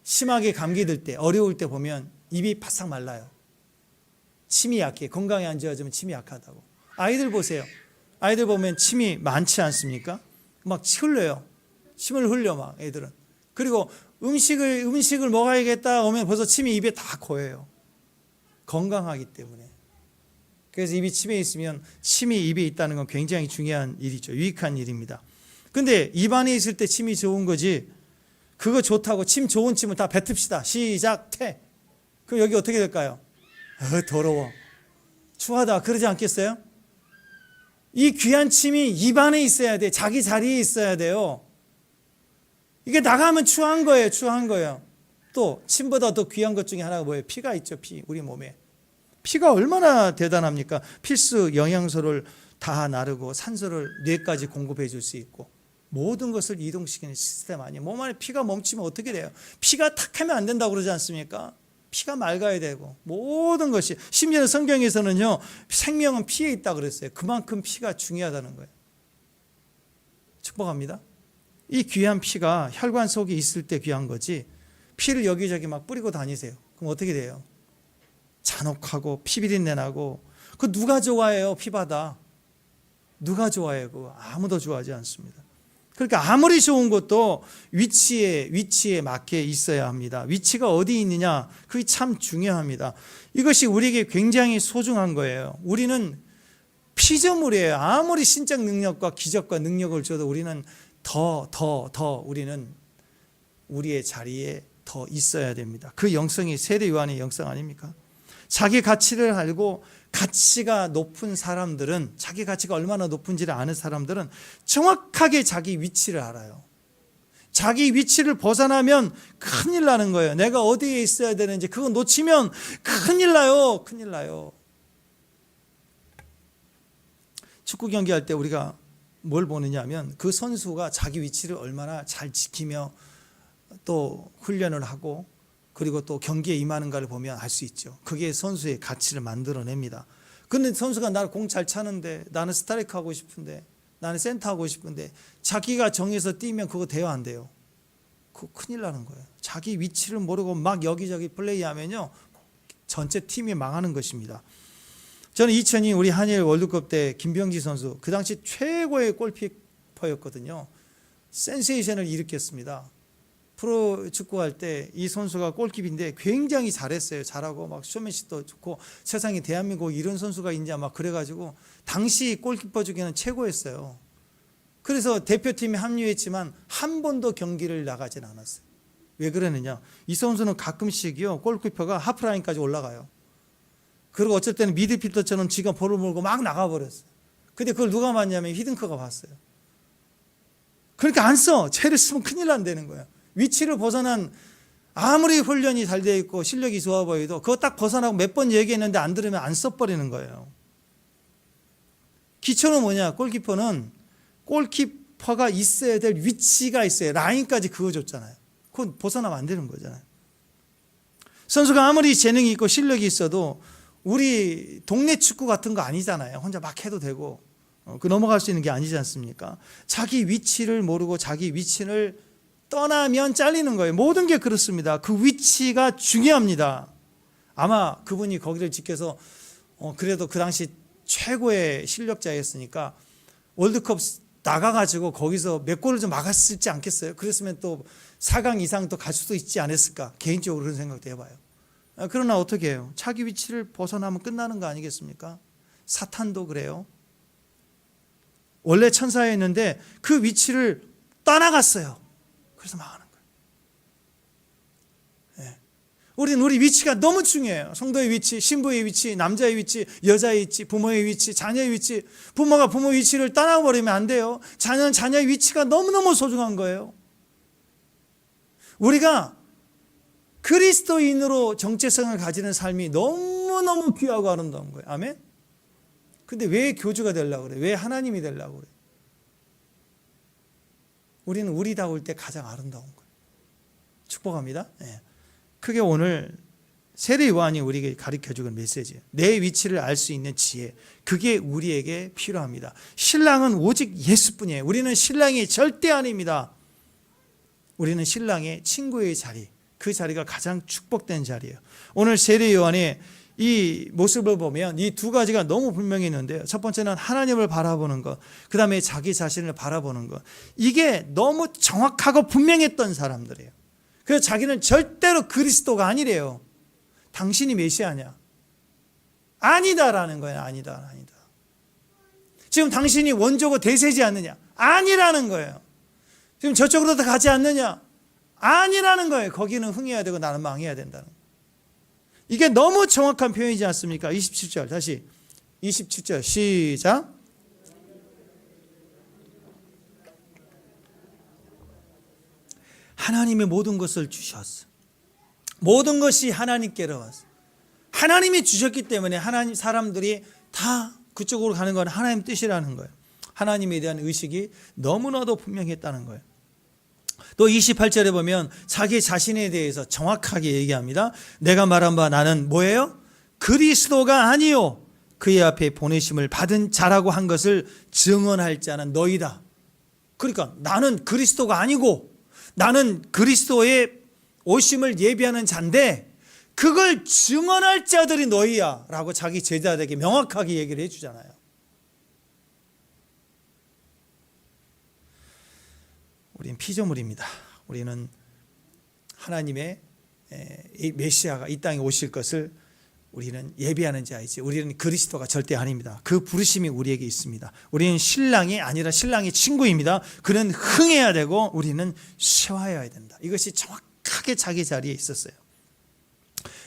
A: 심하게 감기 들 때, 어려울 때 보면 입이 바싹 말라요. 침이 약해. 건강이 안 좋아지면 침이 약하다고. 아이들 보세요. 아이들 보면 침이 많지 않습니까? 막 흘려요. 침을 흘려 막 애들은. 그리고 음식을 먹어야겠다 하면 벌써 침이 입에 다 고여요. 건강하기 때문에. 그래서 입이 침에 있으면 침이 입에 있다는 건 굉장히 중요한 일이죠. 유익한 일입니다. 근데 입안에 있을 때 침이 좋은 거지. 그거 좋다고 침 좋은 침을 다 뱉읍시다. 시작, 퇴. 그럼 여기 어떻게 될까요? 더러워. 추하다. 그러지 않겠어요? 이 귀한 침이 입안에 있어야 돼. 자기 자리에 있어야 돼요. 이게 나가면 추한 거예요. 추한 거예요. 또 침보다 더 귀한 것 중에 하나가 뭐예요? 피가 있죠. 피. 우리 몸에. 피가 얼마나 대단합니까? 필수 영양소를 다 나르고 산소를 뇌까지 공급해 줄 수 있고 모든 것을 이동시키는 시스템 아니에요. 몸 안에 피가 멈추면 어떻게 돼요? 피가 탁 하면 안 된다고 그러지 않습니까? 피가 맑아야 되고 모든 것이, 심지어 성경에서는요, 생명은 피에 있다 그랬어요. 그만큼 피가 중요하다는 거예요. 축복합니다. 이 귀한 피가 혈관 속에 있을 때 귀한 거지, 피를 여기저기 막 뿌리고 다니세요. 그럼 어떻게 돼요? 잔혹하고 피비린내 나고. 그 누가 좋아해요? 피바다. 누가 좋아해요? 그거 아무도 좋아하지 않습니다. 그러니까 아무리 좋은 것도 위치에 맞게 있어야 합니다. 위치가 어디 있느냐, 그게 참 중요합니다. 이것이 우리에게 굉장히 소중한 거예요. 우리는 피조물이에요. 아무리 신적 능력과 기적과 능력을 줘도 우리는 더 우리는 우리의 자리에 더 있어야 됩니다. 그 영성이 세례 요한의 영성 아닙니까? 자기 가치를 알고 가치가 높은 사람들은, 자기 가치가 얼마나 높은지를 아는 사람들은 정확하게 자기 위치를 알아요. 자기 위치를 벗어나면 큰일 나는 거예요. 내가 어디에 있어야 되는지 그거 놓치면 큰일 나요. 큰일 나요. 축구 경기할 때 우리가 뭘 보느냐 하면 그 선수가 자기 위치를 얼마나 잘 지키며 또 훈련을 하고 그리고 또 경기에 임하는가를 보면 알 수 있죠. 그게 선수의 가치를 만들어냅니다. 그런데 선수가 나를 공 잘 차는데, 나는 스트라이크 하고 싶은데, 나는 센터 하고 싶은데 자기가 정해서 뛰면 그거 돼요, 안 돼요? 그거 큰일 나는 거예요. 자기 위치를 모르고 막 여기저기 플레이하면요, 전체 팀이 망하는 것입니다. 저는 2002 우리 한일 월드컵 때 김병지 선수, 그 당시 최고의 골키퍼였거든요. 센세이션을 일으켰습니다. 프로 축구할 때 이 선수가 골키퍼인데 굉장히 잘했어요. 잘하고 막 쇼맨십도 좋고, 세상에 대한민국 이런 선수가 있냐 막 그래가지고 당시 골키퍼 중에는 최고였어요. 그래서 대표팀에 합류했지만 한 번도 경기를 나가진 않았어요. 왜 그러느냐? 이 선수는 가끔씩요, 골키퍼가 하프라인까지 올라가요. 그리고 어쩔 때는 미드필더처럼 지가 볼을 몰고 막 나가버렸어요. 근데 그걸 누가 봤냐면 히든크가 봤어요. 그러니까 안 써. 쟤를 쓰면 큰일 난다는 거예요. 위치를 벗어난, 아무리 훈련이 잘 되어 있고 실력이 좋아 보여도 그거 딱 벗어나고 몇 번 얘기했는데 안 들으면 안 써버리는 거예요. 기초는 뭐냐? 골키퍼는 골키퍼가 있어야 될 위치가 있어요. 라인까지 그어줬잖아요. 그건 벗어나면 안 되는 거잖아요. 선수가 아무리 재능이 있고 실력이 있어도 우리 동네 축구 같은 거 아니잖아요. 혼자 막 해도 되고 그 넘어갈 수 있는 게 아니지 않습니까? 자기 위치를 모르고 자기 위치를 떠나면 잘리는 거예요. 모든 게 그렇습니다. 그 위치가 중요합니다. 아마 그분이 거기를 지켜서 그래도 그 당시 최고의 실력자였으니까 월드컵 나가가지고 거기서 몇 골을 좀 막았을지 않겠어요? 그랬으면 또 4강 이상 또 갈 수도 있지 않았을까? 개인적으로 그런 생각도 해봐요. 그러나 어떻게 해요? 자기 위치를 벗어나면 끝나는 거 아니겠습니까? 사탄도 그래요. 원래 천사였는데 그 위치를 떠나갔어요. 그래서 망하는 거예요. 네. 우리는 우리 위치가 너무 중요해요. 성도의 위치, 신부의 위치, 남자의 위치, 여자의 위치, 부모의 위치, 자녀의 위치. 부모가 부모 위치를 떠나버리면 안 돼요. 자녀는 자녀의 위치가 너무너무 소중한 거예요. 우리가 그리스도인으로 정체성을 가지는 삶이 너무너무 귀하고 아름다운 거예요. 아멘? 근데 왜 교주가 되려고 그래? 왜 하나님이 되려고 그래? 우리는 우리다울 때 가장 아름다운 거예요. 축복합니다. 네. 그게 오늘 세례 요한이 우리에게 가르쳐주는 메시지예요. 내 위치를 알 수 있는 지혜, 그게 우리에게 필요합니다. 신랑은 오직 예수뿐이에요. 우리는 신랑이 절대 아닙니다. 우리는 신랑의 친구의 자리, 그 자리가 가장 축복된 자리예요. 오늘 세례 요한의 이 모습을 보면 이 두 가지가 너무 분명히 있는데요. 첫 번째는 하나님을 바라보는 것, 그 다음에 자기 자신을 바라보는 것. 이게 너무 정확하고 분명했던 사람들이에요. 그래서 자기는 절대로 그리스도가 아니래요. 당신이 메시아냐? 아니다라는 거예요. 아니다. 지금 당신이 원조고 대세지 않느냐? 아니라는 거예요. 지금 저쪽으로 더 가지 않느냐? 아니라는 거예요. 거기는 흥해야 되고 나는 망해야 된다는 거예요. 이게 너무 정확한 표현이지 않습니까? 27절 다시 27절 시작. 하나님의 모든 것을 주셨어. 모든 것이 하나님께로 왔어. 하나님이 주셨기 때문에 하나님 사람들이 다 그쪽으로 가는 건 하나님 뜻이라는 거예요. 하나님에 대한 의식이 너무나도 분명했다는 거예요. 또 28절에 보면 자기 자신에 대해서 정확하게 얘기합니다. 내가 말한 바 나는 뭐예요? 그리스도가 아니요 그의 앞에 보내심을 받은 자라고 한 것을 증언할 자는 너희다. 그러니까 나는 그리스도가 아니고 나는 그리스도의 오심을 예비하는 자인데 그걸 증언할 자들이 너희야 라고 자기 제자들에게 명확하게 얘기를 해주잖아요. 우리는 피조물입니다. 우리는 하나님의 메시아가 이 땅에 오실 것을 우리는 예비하는 자이지 우리는 그리스도가 절대 아닙니다. 그 부르심이 우리에게 있습니다. 우리는 신랑이 아니라 신랑의 친구입니다. 그는 흥해야 되고 우리는 쇠하여야 된다. 이것이 정확하게 자기 자리에 있었어요.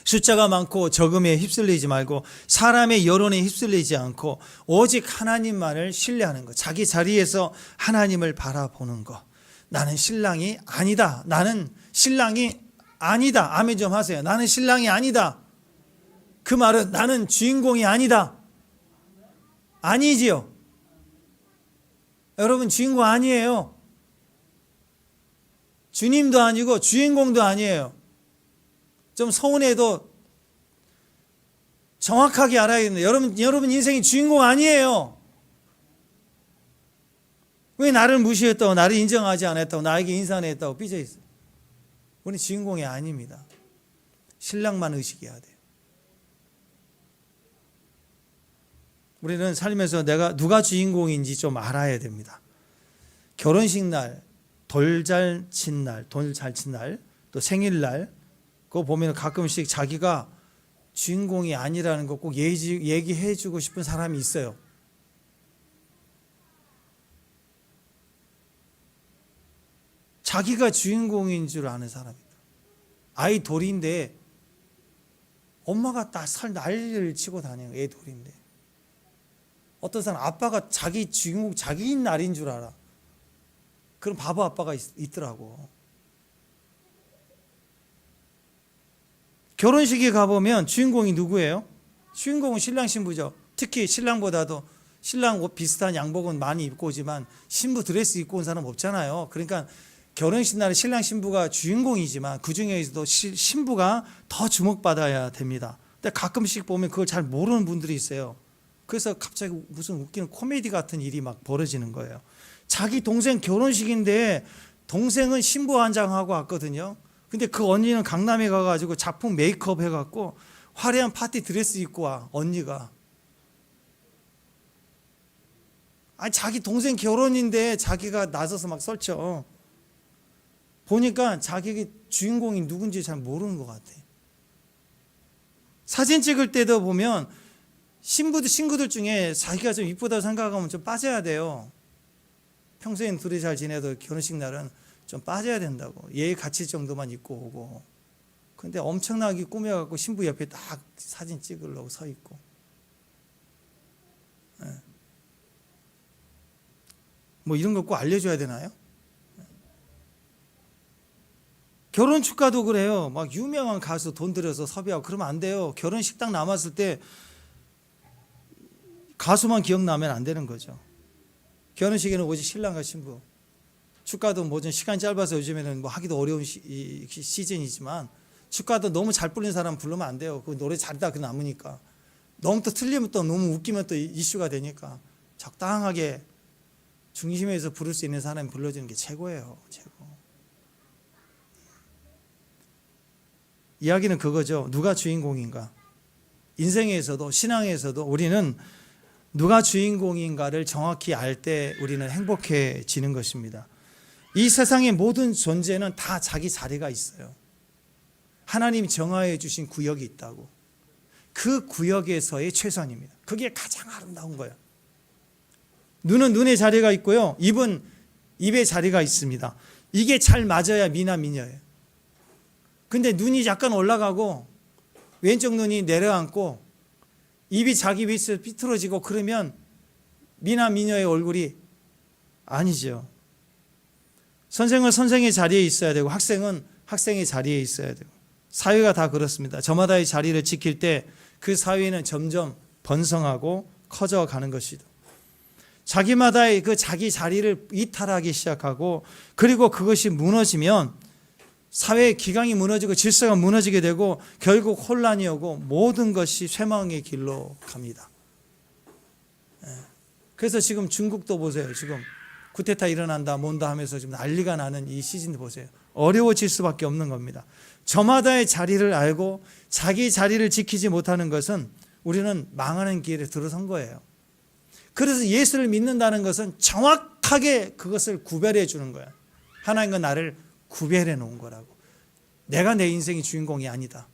A: 숫자가 많고 적음에 휩쓸리지 말고 사람의 여론에 휩쓸리지 않고 오직 하나님만을 신뢰하는 것, 자기 자리에서 하나님을 바라보는 것. 나는 신랑이 아니다. 나는 신랑이 아니다. 아멘 좀 하세요. 나는 신랑이 아니다. 그 말은 나는 주인공이 아니다. 아니지요. 여러분 주인공 아니에요. 주님도 아니고 주인공도 아니에요. 좀 서운해도 정확하게 알아야겠는데 여러분 인생이 주인공 아니에요. 왜 나를 무시했다고 나를 인정하지 않았다고 나에게 인사 안 했다고 삐져 있어요. 우리는 주인공이 아닙니다. 신랑만 의식해야 돼요. 우리는 살면서 내가 누가 주인공인지 좀 알아야 됩니다. 결혼식 날, 돌 잘 친 날, 또 생일날 그거 보면 가끔씩 자기가 주인공이 아니라는 거 꼭 얘기해 주고 싶은 사람이 있어요. 자기가 주인공인 줄 아는 사람이다. 아이 돌인데 엄마가 난리를 치고 다녀요. 애 돌인데. 어떤 사람 아빠가 자기 주인공 자기인 날인 줄 알아. 그럼 바보 아빠가 있더라고. 결혼식에 가보면 주인공이 누구예요? 주인공은 신랑 신부죠. 특히 신랑보다도 신랑 옷 비슷한 양복은 많이 입고 오지만 신부 드레스 입고 온 사람 없잖아요. 그러니까 결혼식 날에 신랑 신부가 주인공이지만 그중에서도 신부가 더 주목받아야 됩니다. 근데 가끔씩 보면 그걸 잘 모르는 분들이 있어요. 그래서 갑자기 무슨 웃기는 코미디 같은 일이 막 벌어지는 거예요. 자기 동생 결혼식인데 동생은 신부 한장하고 왔거든요. 근데 그 언니는 강남에 가가지고 작품 메이크업 해갖고 화려한 파티 드레스 입고 와. 언니가. 아니 자기 동생 결혼인데 자기가 나서서 막 설쳐. 보니까 자기가 주인공이 누군지 잘 모르는 것 같아. 사진 찍을 때도 보면 친구들 중에 자기가 좀 이쁘다고 생각하면 좀 빠져야 돼요. 평소엔 둘이 잘 지내도 결혼식 날은 좀 빠져야 된다고. 예의 갖출 정도만 입고 오고. 근데 엄청나게 꾸며갖고 신부 옆에 딱 사진 찍으려고 서 있고. 뭐 이런 거 꼭 알려줘야 되나요? 결혼 축가도 그래요. 막 유명한 가수 돈 들여서 섭외하고 그러면 안 돼요. 결혼 식당 남았을 때 가수만 기억나면 안 되는 거죠. 결혼식에는 오직 신랑과 신부. 축가도 뭐 좀 시간이 짧아서 요즘에는 뭐 하기도 어려운 시즌이지만 축가도 너무 잘 부르는 사람 부르면 안 돼요. 그 노래 잘다 그 남으니까. 너무 또 틀리면 또 너무 웃기면 또 이슈가 되니까 적당하게 중심에서 부를 수 있는 사람이 불러주는 게 최고예요. 최고. 이야기는 그거죠. 누가 주인공인가? 인생에서도 신앙에서도 우리는 누가 주인공인가를 정확히 알 때 우리는 행복해지는 것입니다. 이 세상의 모든 존재는 다 자기 자리가 있어요. 하나님이 정하여 주신 구역이 있다고. 그 구역에서의 최선입니다. 그게 가장 아름다운 거예요. 눈은 눈의 자리가 있고요. 입은 입의 자리가 있습니다. 이게 잘 맞아야 미나 미녀예요. 근데 눈이 약간 올라가고 왼쪽 눈이 내려앉고 입이 자기 위치에서 삐뚤어지고 그러면 미나 미녀의 얼굴이 아니죠. 선생은 선생의 자리에 있어야 되고 학생은 학생의 자리에 있어야 되고 사회가 다 그렇습니다. 저마다의 자리를 지킬 때 그 사회는 점점 번성하고 커져가는 것이죠. 자기마다의 그 자기 자리를 이탈하기 시작하고, 그리고 그것이 무너지면 사회의 기강이 무너지고 질서가 무너지게 되고 결국 혼란이 오고 모든 것이 쇠망의 길로 갑니다. 그래서 지금 중국도 보세요. 지금 쿠데타 일어난다 뭔다 하면서 지금 난리가 나는 이 시즌도 보세요. 어려워질 수밖에 없는 겁니다. 저마다의 자리를 알고 자기 자리를 지키지 못하는 것은 우리는 망하는 길에 들어선 거예요. 그래서 예수를 믿는다는 것은 정확하게 그것을 구별해 주는 거야. 하나님과 나를 구별해 놓은 거라고. 내가 내 인생의 주인공이 아니다.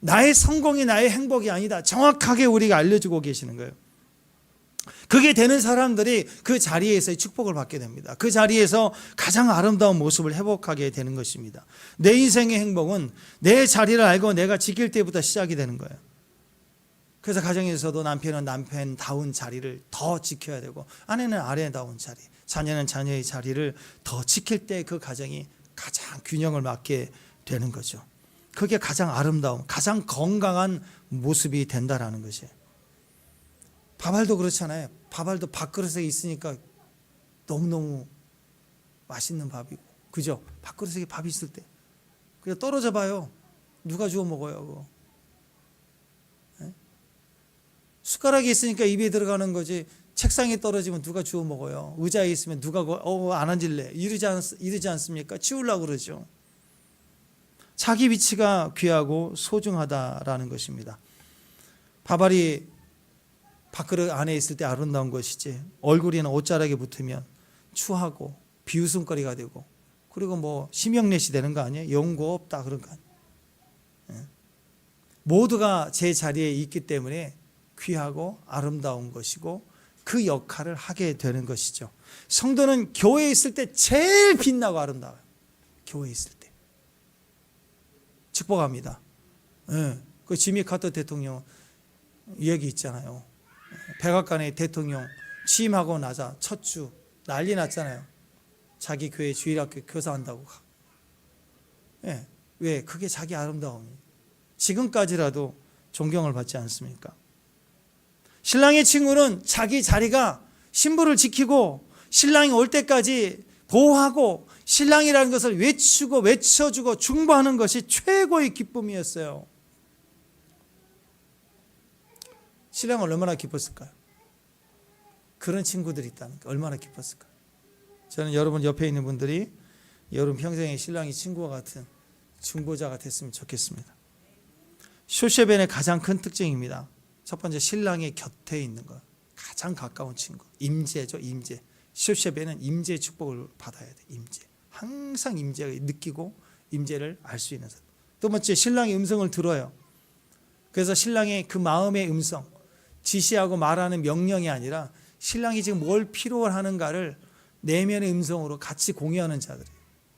A: 나의 성공이 나의 행복이 아니다. 정확하게 우리가 알려주고 계시는 거예요. 그게 되는 사람들이 그 자리에서의 축복을 받게 됩니다. 그 자리에서 가장 아름다운 모습을 회복하게 되는 것입니다. 내 인생의 행복은 내 자리를 알고 내가 지킬 때부터 시작이 되는 거예요. 그래서 가정에서도 남편은 남편다운 자리를 더 지켜야 되고, 아내는 아내다운 자리, 자녀는 자녀의 자리를 더 지킬 때 그 가정이 가장 균형을 맞게 되는 거죠. 그게 가장 아름다운, 가장 건강한 모습이 된다라는 것이에요. 밥알도 그렇잖아요. 밥알도 밥그릇에 있으니까 너무너무 맛있는 밥이고, 그죠? 밥그릇에 밥이 있을 때 그냥 떨어져 봐요. 누가 주워 먹어요 그거? 숟가락이 있으니까 입에 들어가는 거지, 책상에 떨어지면 누가 주워 먹어요? 의자에 있으면 누가 안 앉을래? 이러지 않습니까? 치우려고 그러죠. 자기 위치가 귀하고 소중하다라는 것입니다. 밥알이 밥그릇 안에 있을 때 아름다운 것이지, 얼굴이나 옷자락에 붙으면 추하고 비웃음거리가 되고, 그리고 뭐 심형래시 되는 거 아니에요? 연고 없다 그런 거 아니에요? 모두가 제 자리에 있기 때문에 귀하고 아름다운 것이고 그 역할을 하게 되는 것이죠. 성도는 교회에 있을 때 제일 빛나고 아름다워요. 교회에 있을 때 축복합니다. 그 지미 카터 대통령 이야기 있잖아요. 백악관의 대통령 취임하고 나자 첫 주 난리 났잖아요. 자기 교회 주일학교 교사한다고. 왜? 그게 자기 아름다움이에요. 지금까지라도 존경을 받지 않습니까? 신랑의 친구는 자기 자리가 신부를 지키고 신랑이 올 때까지 보호하고 신랑이라는 것을 외치고 외쳐주고 중보하는 것이 최고의 기쁨이었어요. 신랑은 얼마나 기뻤을까요? 그런 친구들이 있다는 게 얼마나 기뻤을까요? 저는 여러분 옆에 있는 분들이 여러분 평생에 신랑이 친구와 같은 중보자가 됐으면 좋겠습니다. 쇼셰벤의 가장 큰 특징입니다. 첫 번째, 신랑의 곁에 있는 것. 가장 가까운 친구. 임재죠, 임재. 쇼셰벤은 임재의 축복을 받아야 돼. 임재. 항상 임재를 느끼고 임재를 알 수 있는 사람. 두 번째, 신랑의 음성을 들어요. 그래서 신랑의 그 마음의 음성, 지시하고 말하는 명령이 아니라 신랑이 지금 뭘 필요로 하는가를 내면의 음성으로 같이 공유하는 자들이에요.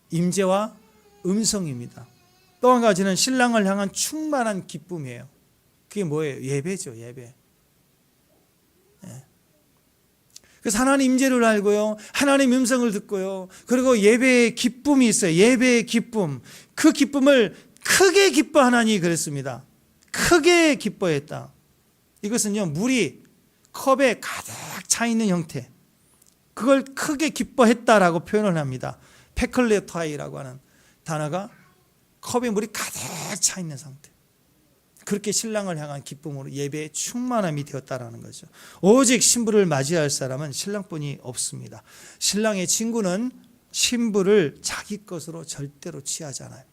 A: 임재와 음성입니다. 또 한 가지는 신랑을 향한 충만한 기쁨이에요. 그게 뭐예요? 예배죠, 예배. 그래서 하나님 임재를 알고요, 하나님 음성을 듣고요, 그리고 예배의 기쁨이 있어요. 예배의 기쁨. 그 기쁨을 크게 기뻐하나니 그랬습니다. 크게 기뻐했다. 이것은요, 물이 컵에 가득 차 있는 형태, 그걸 크게 기뻐했다라고 표현을 합니다. 페클레타이라고 하는 단어가 컵에 물이 가득 차 있는 상태. 그렇게 신랑을 향한 기쁨으로 예배의 충만함이 되었다라는 거죠. 오직 신부를 맞이할 사람은 신랑뿐이 없습니다. 신랑의 친구는 신부를 자기 것으로 절대로 취하지 않아요.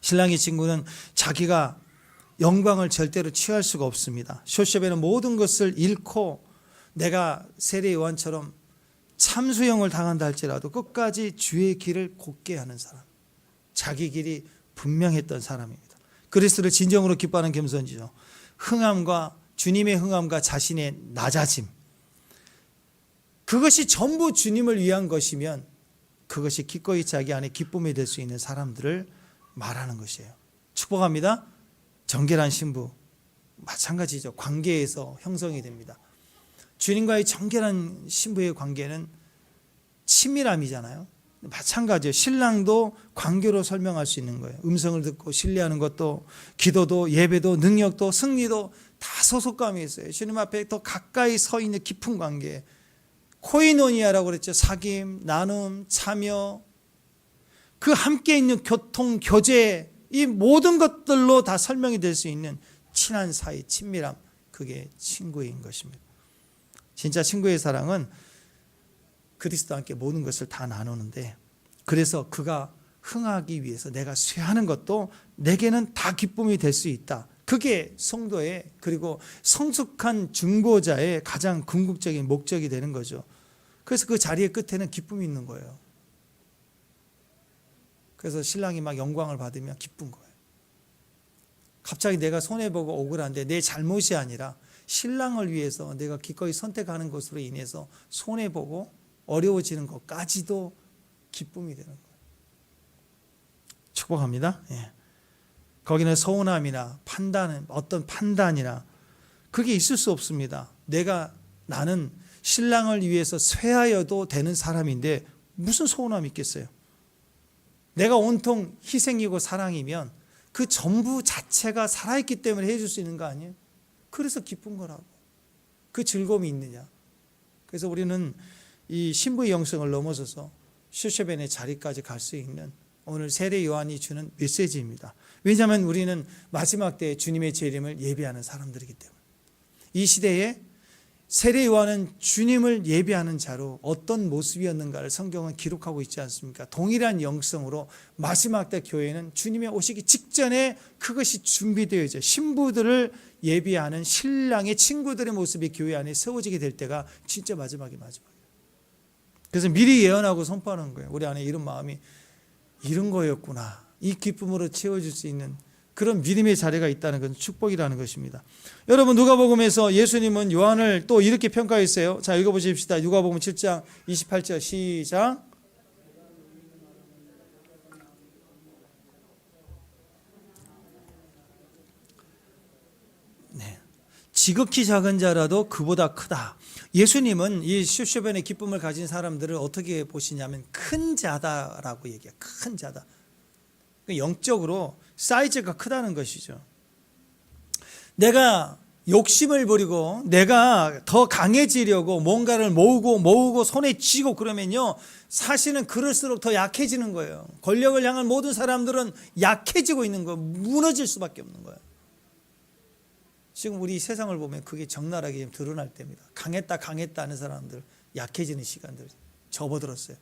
A: 신랑의 친구는 자기가 영광을 절대로 취할 수가 없습니다. 쇼셰벤은 모든 것을 잃고 내가 세례 요한처럼 참수형을 당한다 할지라도 끝까지 주의 길을 곧게 하는 사람, 자기 길이 분명했던 사람입니다. 그리스도를 진정으로 기뻐하는 겸손이죠. 흥함과 주님의 흥함과 자신의 낮아짐, 그것이 전부 주님을 위한 것이면 그것이 기꺼이 자기 안에 기쁨이 될 수 있는 사람들을 말하는 것이에요. 축복합니다. 정결한 신부 마찬가지죠. 관계에서 형성이 됩니다. 주님과의 정결한 신부의 관계는 친밀함이잖아요. 마찬가지예요. 신랑도 관계로 설명할 수 있는 거예요. 음성을 듣고 신뢰하는 것도, 기도도, 예배도, 능력도, 승리도 다 소속감이 있어요. 주님 앞에 더 가까이 서 있는 깊은 관계. 코이노니아라고 그랬죠. 사귐, 나눔, 참여, 그 함께 있는 교통, 교제, 이 모든 것들로 다 설명이 될 수 있는 친한 사이, 친밀함, 그게 친구인 것입니다. 진짜 친구의 사랑은 그리스도와 함께 모든 것을 다 나누는데, 그래서 그가 흥하기 위해서 내가 쇠하는 것도 내게는 다 기쁨이 될 수 있다. 그게 성도의, 그리고 성숙한 중보자의 가장 궁극적인 목적이 되는 거죠. 그래서 그 자리의 끝에는 기쁨이 있는 거예요. 그래서 신랑이 막 영광을 받으면 기쁜 거예요. 갑자기 내가 손해보고 억울한데 내 잘못이 아니라 신랑을 위해서 내가 기꺼이 선택하는 것으로 인해서 손해보고 어려워지는 것까지도 기쁨이 되는 거예요. 축복합니다. 예. 거기는 서운함이나 판단, 어떤 판단이나 그게 있을 수 없습니다. 나는 신랑을 위해서 쇠하여도 되는 사람인데 무슨 서운함이 있겠어요? 내가 온통 희생이고 사랑이면 그 전부 자체가 살아있기 때문에 해줄 수 있는 거 아니에요? 그래서 기쁜 거라고. 그 즐거움이 있느냐. 그래서 우리는 이 신부의 영성을 넘어서서 슈쉐벤의 자리까지 갈 수 있는 오늘 세례 요한이 주는 메시지입니다. 왜냐하면 우리는 마지막 때에 주님의 재림을 예비하는 사람들이기 때문에. 이 시대에 세례 요한은 주님을 예비하는 자로 어떤 모습이었는가를 성경은 기록하고 있지 않습니까? 동일한 영성으로 마지막 때 교회는 주님의 오시기 직전에 그것이 준비되어 있어요. 신부들을 예비하는 신랑의 친구들의 모습이 교회 안에 세워지게 될 때가 진짜 마지막이에요. 그래서 미리 예언하고 선포하는 거예요. 우리 안에 이런 마음이 이런 거였구나. 이 기쁨으로 채워줄 수 있는 그런 믿음의 자리가 있다는 건 축복이라는 것입니다. 여러분, 누가복음에서 예수님은 요한을 또 이렇게 평가했어요. 자, 읽어보십시다. 누가복음 7장 28절 시작. 네. 지극히 작은 자라도 그보다 크다. 예수님은 이 슈쉐벤의 기쁨을 가진 사람들을 어떻게 보시냐면 큰 자다라고 얘기해요. 큰 자다. 영적으로 사이즈가 크다는 것이죠. 내가 욕심을 부리고 내가 더 강해지려고 뭔가를 모으고 손에 쥐고 그러면요, 사실은 그럴수록 더 약해지는 거예요. 권력을 향한 모든 사람들은 약해지고 있는 거예요. 무너질 수밖에 없는 거예요. 지금 우리 세상을 보면 그게 적나라하게 드러날 때입니다. 강했다 하는 사람들 약해지는 시간들 접어들었어요.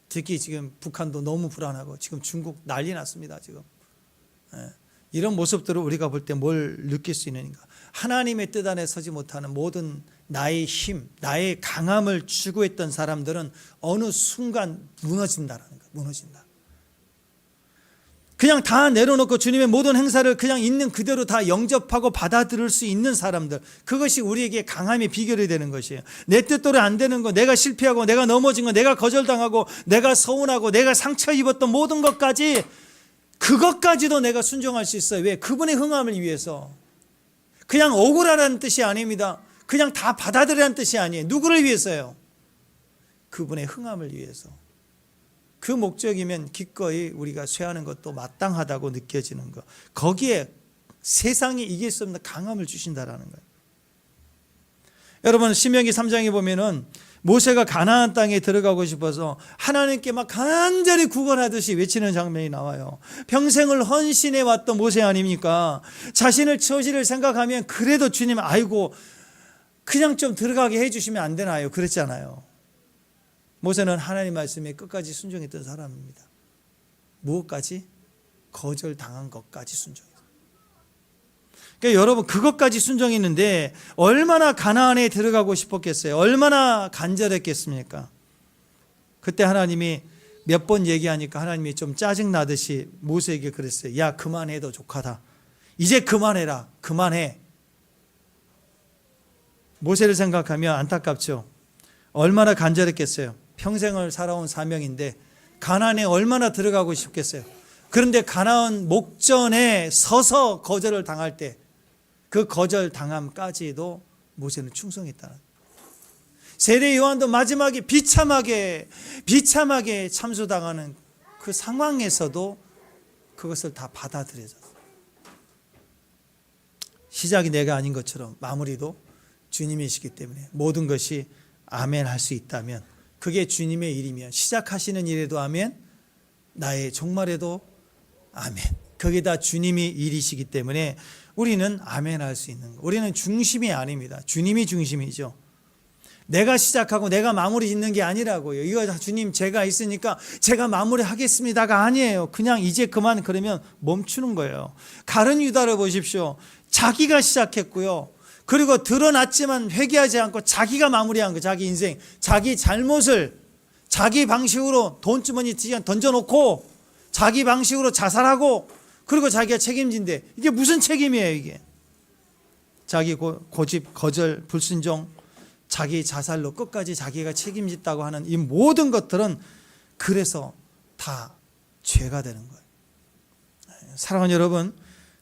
A: 특히 지금 북한도 너무 불안하고 지금 중국 난리 났습니다. 지금 이런 모습들을 우리가 볼 때 뭘 느낄 수 있는가? 하나님의 뜻 안에 서지 못하는 모든 나의 힘, 나의 강함을 추구했던 사람들은 어느 순간 무너진다라는 거예요. 무너진다. 그냥 다 내려놓고 주님의 모든 행사를 그냥 있는 그대로 다 영접하고 받아들일 수 있는 사람들, 그것이 우리에게 강함의 비결이 되는 것이에요. 내 뜻대로 안 되는 거, 내가 실패하고 내가 넘어진 거, 내가 거절당하고 내가 서운하고 내가 상처 입었던 모든 것까지, 그것까지도 내가 순종할 수 있어요. 왜? 그분의 흥함을 위해서. 그냥 억울하라는 뜻이 아닙니다. 그냥 다 받아들이라는 뜻이 아니에요. 누구를 위해서요? 그분의 흥함을 위해서. 그 목적이면 기꺼이 우리가 쇠하는 것도 마땅하다고 느껴지는 것, 거기에 세상이 이길 수 없는 강함을 주신다라는 거예요. 여러분, 신명기 3장에 보면은 모세가 가나안 땅에 들어가고 싶어서 하나님께 막 간절히 구걸하듯이 외치는 장면이 나와요. 평생을 헌신해 왔던 모세 아닙니까? 자신을 처지를 생각하면 그래도 주님, 아이고 그냥 좀 들어가게 해주시면 안 되나요? 그랬잖아요. 모세는 하나님 말씀에 끝까지 순종했던 사람입니다. 무엇까지? 거절당한 것까지 순종했어요. 그러니까 여러분, 그것까지 순종했는데 얼마나 가나안에 들어가고 싶었겠어요? 얼마나 간절했겠습니까? 그때 하나님이 몇 번 얘기하니까 하나님이 좀 짜증나듯이 모세에게 그랬어요. 야, 그만해도 족하다. 이제 그만해라. 그만해. 모세를 생각하면 안타깝죠. 얼마나 간절했겠어요. 평생을 살아온 사명인데 가나안에 얼마나 들어가고 싶겠어요. 그런데 가나안 목전에 서서 거절을 당할 때 그 거절당함까지도 모세는 충성했다는. 세례 요한도 마지막에 비참하게 참수당하는 그 상황에서도 그것을 다 받아들여졌어요. 시작이 내가 아닌 것처럼 마무리도 주님이시기 때문에 모든 것이 아멘 할 수 있다면, 그게 주님의 일이면, 시작하시는 일에도 아멘, 나의 종말에도 아멘, 그게 다 주님이 일이시기 때문에 우리는 아멘 할 수 있는 거. 우리는 중심이 아닙니다. 주님이 중심이죠. 내가 시작하고 내가 마무리 짓는 게 아니라고요. 이거 주님 제가 있으니까 제가 마무리 하겠습니다가 아니에요. 그냥 이제 그만 그러면 멈추는 거예요. 가룟 유다를 보십시오. 자기가 시작했고요. 그리고 드러났지만 회개하지 않고 자기가 마무리한 거, 자기 인생, 자기 잘못을 자기 방식으로 돈주머니 던져놓고 자기 방식으로 자살하고, 그리고 자기가 책임진대. 이게 무슨 책임이에요 이게? 자기 고집, 거절, 불순종, 자기 자살로 끝까지 자기가 책임졌다고 하는 이 모든 것들은 그래서 다 죄가 되는 거예요. 사랑하는 여러분,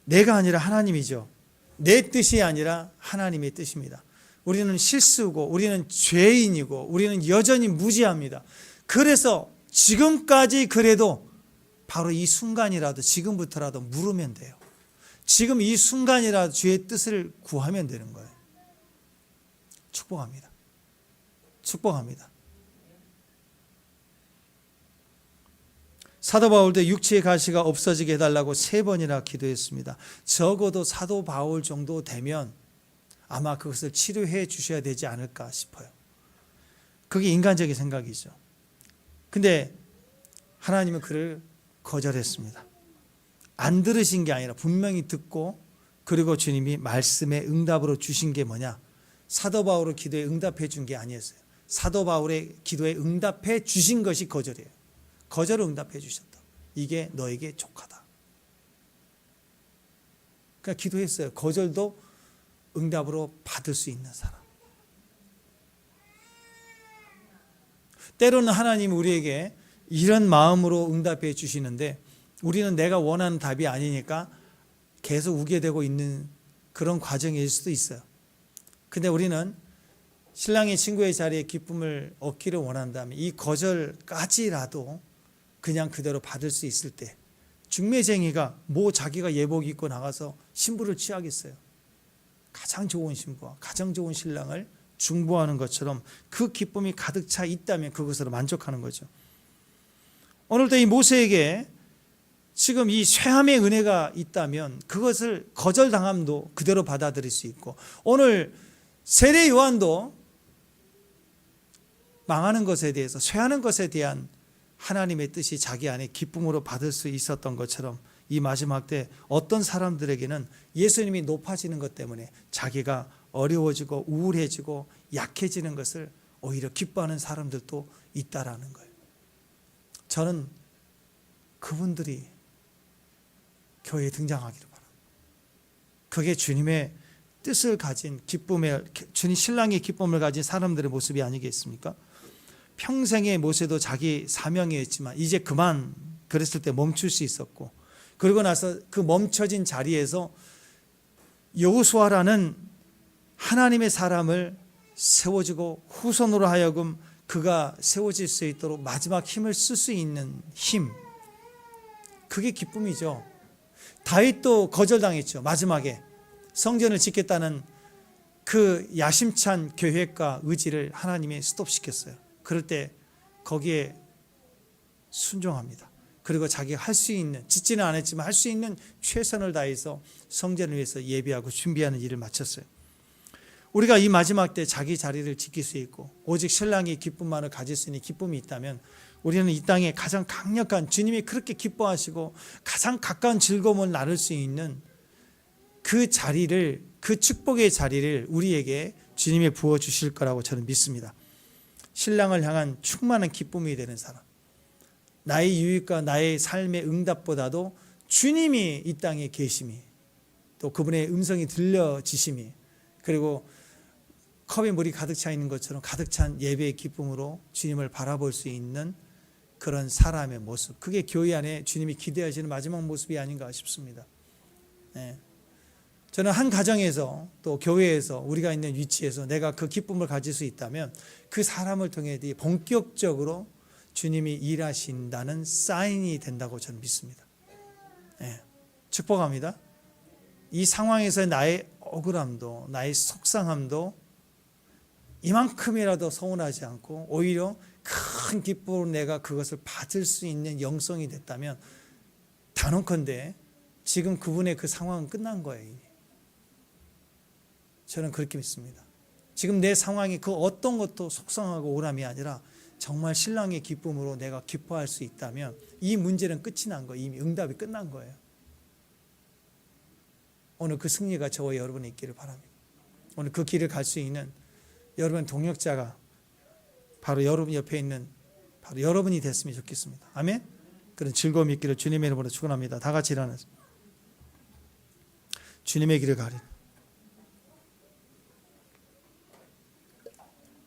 A: 내가 아니라 하나님이죠. 내 뜻이 아니라 하나님의 뜻입니다. 우리는 실수고 우리는 죄인이고 우리는 여전히 무지합니다. 그래서 지금까지 그래도 바로 이 순간이라도, 지금부터라도 물으면 돼요. 지금 이 순간이라도 주의 뜻을 구하면 되는 거예요. 축복합니다. 축복합니다. 사도 바울도 육체의 가시가 없어지게 해달라고 3번이나 기도했습니다. 적어도 사도 바울 정도 되면 아마 그것을 치료해 주셔야 되지 않을까 싶어요. 그게 인간적인 생각이죠. 근데 하나님은 그를 거절했습니다. 안 들으신 게 아니라 분명히 듣고, 그리고 주님이 말씀의 응답으로 주신 게 뭐냐? 사도 바울의 기도에 응답해 준 게 아니었어요. 사도 바울의 기도에 응답해 주신 것이 거절이에요. 거절을 응답해 주셨다. 이게 너에게 족하다. 그러니까 기도했어요. 거절도 응답으로 받을 수 있는 사람. 때로는 하나님이 우리에게 이런 마음으로 응답해 주시는데 우리는 내가 원하는 답이 아니니까 계속 우게 되고 있는 그런 과정일 수도 있어요. 근데 우리는 신랑의 친구의 자리에 기쁨을 얻기를 원한다면 이 거절까지라도 그냥 그대로 받을 수 있을 때, 중매쟁이가 자기가 예복 입고 나가서 신부를 취하겠어요. 가장 좋은 신부와 가장 좋은 신랑을 중보하는 것처럼 그 기쁨이 가득 차 있다면 그것으로 만족하는 거죠. 오늘도 이 모세에게 지금 이 쇠함의 은혜가 있다면 그것을 거절당함도 그대로 받아들일 수 있고, 오늘 세례 요한도 망하는 것에 대해서, 쇠하는 것에 대한 하나님의 뜻이 자기 안에 기쁨으로 받을 수 있었던 것처럼 이 마지막 때 어떤 사람들에게는 예수님이 높아지는 것 때문에 자기가 어려워지고 우울해지고 약해지는 것을 오히려 기뻐하는 사람들도 있다라는 거예요. 저는 그분들이 교회에 등장하기를 바랍니다. 그게 주님의 뜻을 가진 기쁨의, 주님 신랑의 기쁨을 가진 사람들의 모습이 아니겠습니까? 평생의 모세도 자기 사명이었지만 이제 그만 그랬을 때 멈출 수 있었고, 그리고 나서 그 멈춰진 자리에서 여호수아라는 하나님의 사람을 세워주고 후손으로 하여금 그가 세워질 수 있도록 마지막 힘을 쓸 수 있는 힘, 그게 기쁨이죠. 다윗도 거절당했죠. 마지막에 성전을 짓겠다는 그 야심찬 계획과 의지를 하나님이 스톱시켰어요. 그럴 때 거기에 순종합니다. 그리고 자기가 할 수 있는, 짓지는 않았지만 할 수 있는 최선을 다해서 성전을 위해서 예비하고 준비하는 일을 마쳤어요. 우리가 이 마지막 때 자기 자리를 지킬 수 있고 오직 신랑이 기쁨만을 가질 수 있는 기쁨이 있다면, 우리는 이 땅에 가장 강력한, 주님이 그렇게 기뻐하시고 가장 가까운 즐거움을 나눌 수 있는 그 자리를, 그 축복의 자리를 우리에게 주님이 부어주실 거라고 저는 믿습니다. 신랑을 향한 충만한 기쁨이 되는 사람, 나의 유익과 나의 삶의 응답보다도 주님이 이 땅에 계심이, 또 그분의 음성이 들려지심이, 그리고 컵에 물이 가득 차 있는 것처럼 가득 찬 예배의 기쁨으로 주님을 바라볼 수 있는 그런 사람의 모습, 그게 교회 안에 주님이 기대하시는 마지막 모습이 아닌가 싶습니다. 네. 저는 한 가정에서 또 교회에서 우리가 있는 위치에서 내가 그 기쁨을 가질 수 있다면 그 사람을 통해 본격적으로 주님이 일하신다는 사인이 된다고 저는 믿습니다. 네, 축복합니다. 이 상황에서 나의 억울함도 나의 속상함도 이만큼이라도 서운하지 않고 오히려 큰 기쁨으로 내가 그것을 받을 수 있는 영성이 됐다면 단언컨대 지금 그분의 그 상황은 끝난 거예요. 이미. 저는 그렇게 믿습니다. 지금 내 상황이 그 어떤 것도 속상하고 우울함이 아니라 정말 신랑의 기쁨으로 내가 기뻐할 수 있다면 이 문제는 끝이 난 거예요. 이미 응답이 끝난 거예요. 오늘 그 승리가 저와 여러분이 있기를 바랍니다. 오늘 그 길을 갈 수 있는 여러분 동역자가 바로 여러분 옆에 있는 바로 여러분이 됐으면 좋겠습니다. 아멘. 그런 즐거움이 있기를 주님의 이름으로 축원합니다. 다 같이 일어나서 주님의 길을 가리.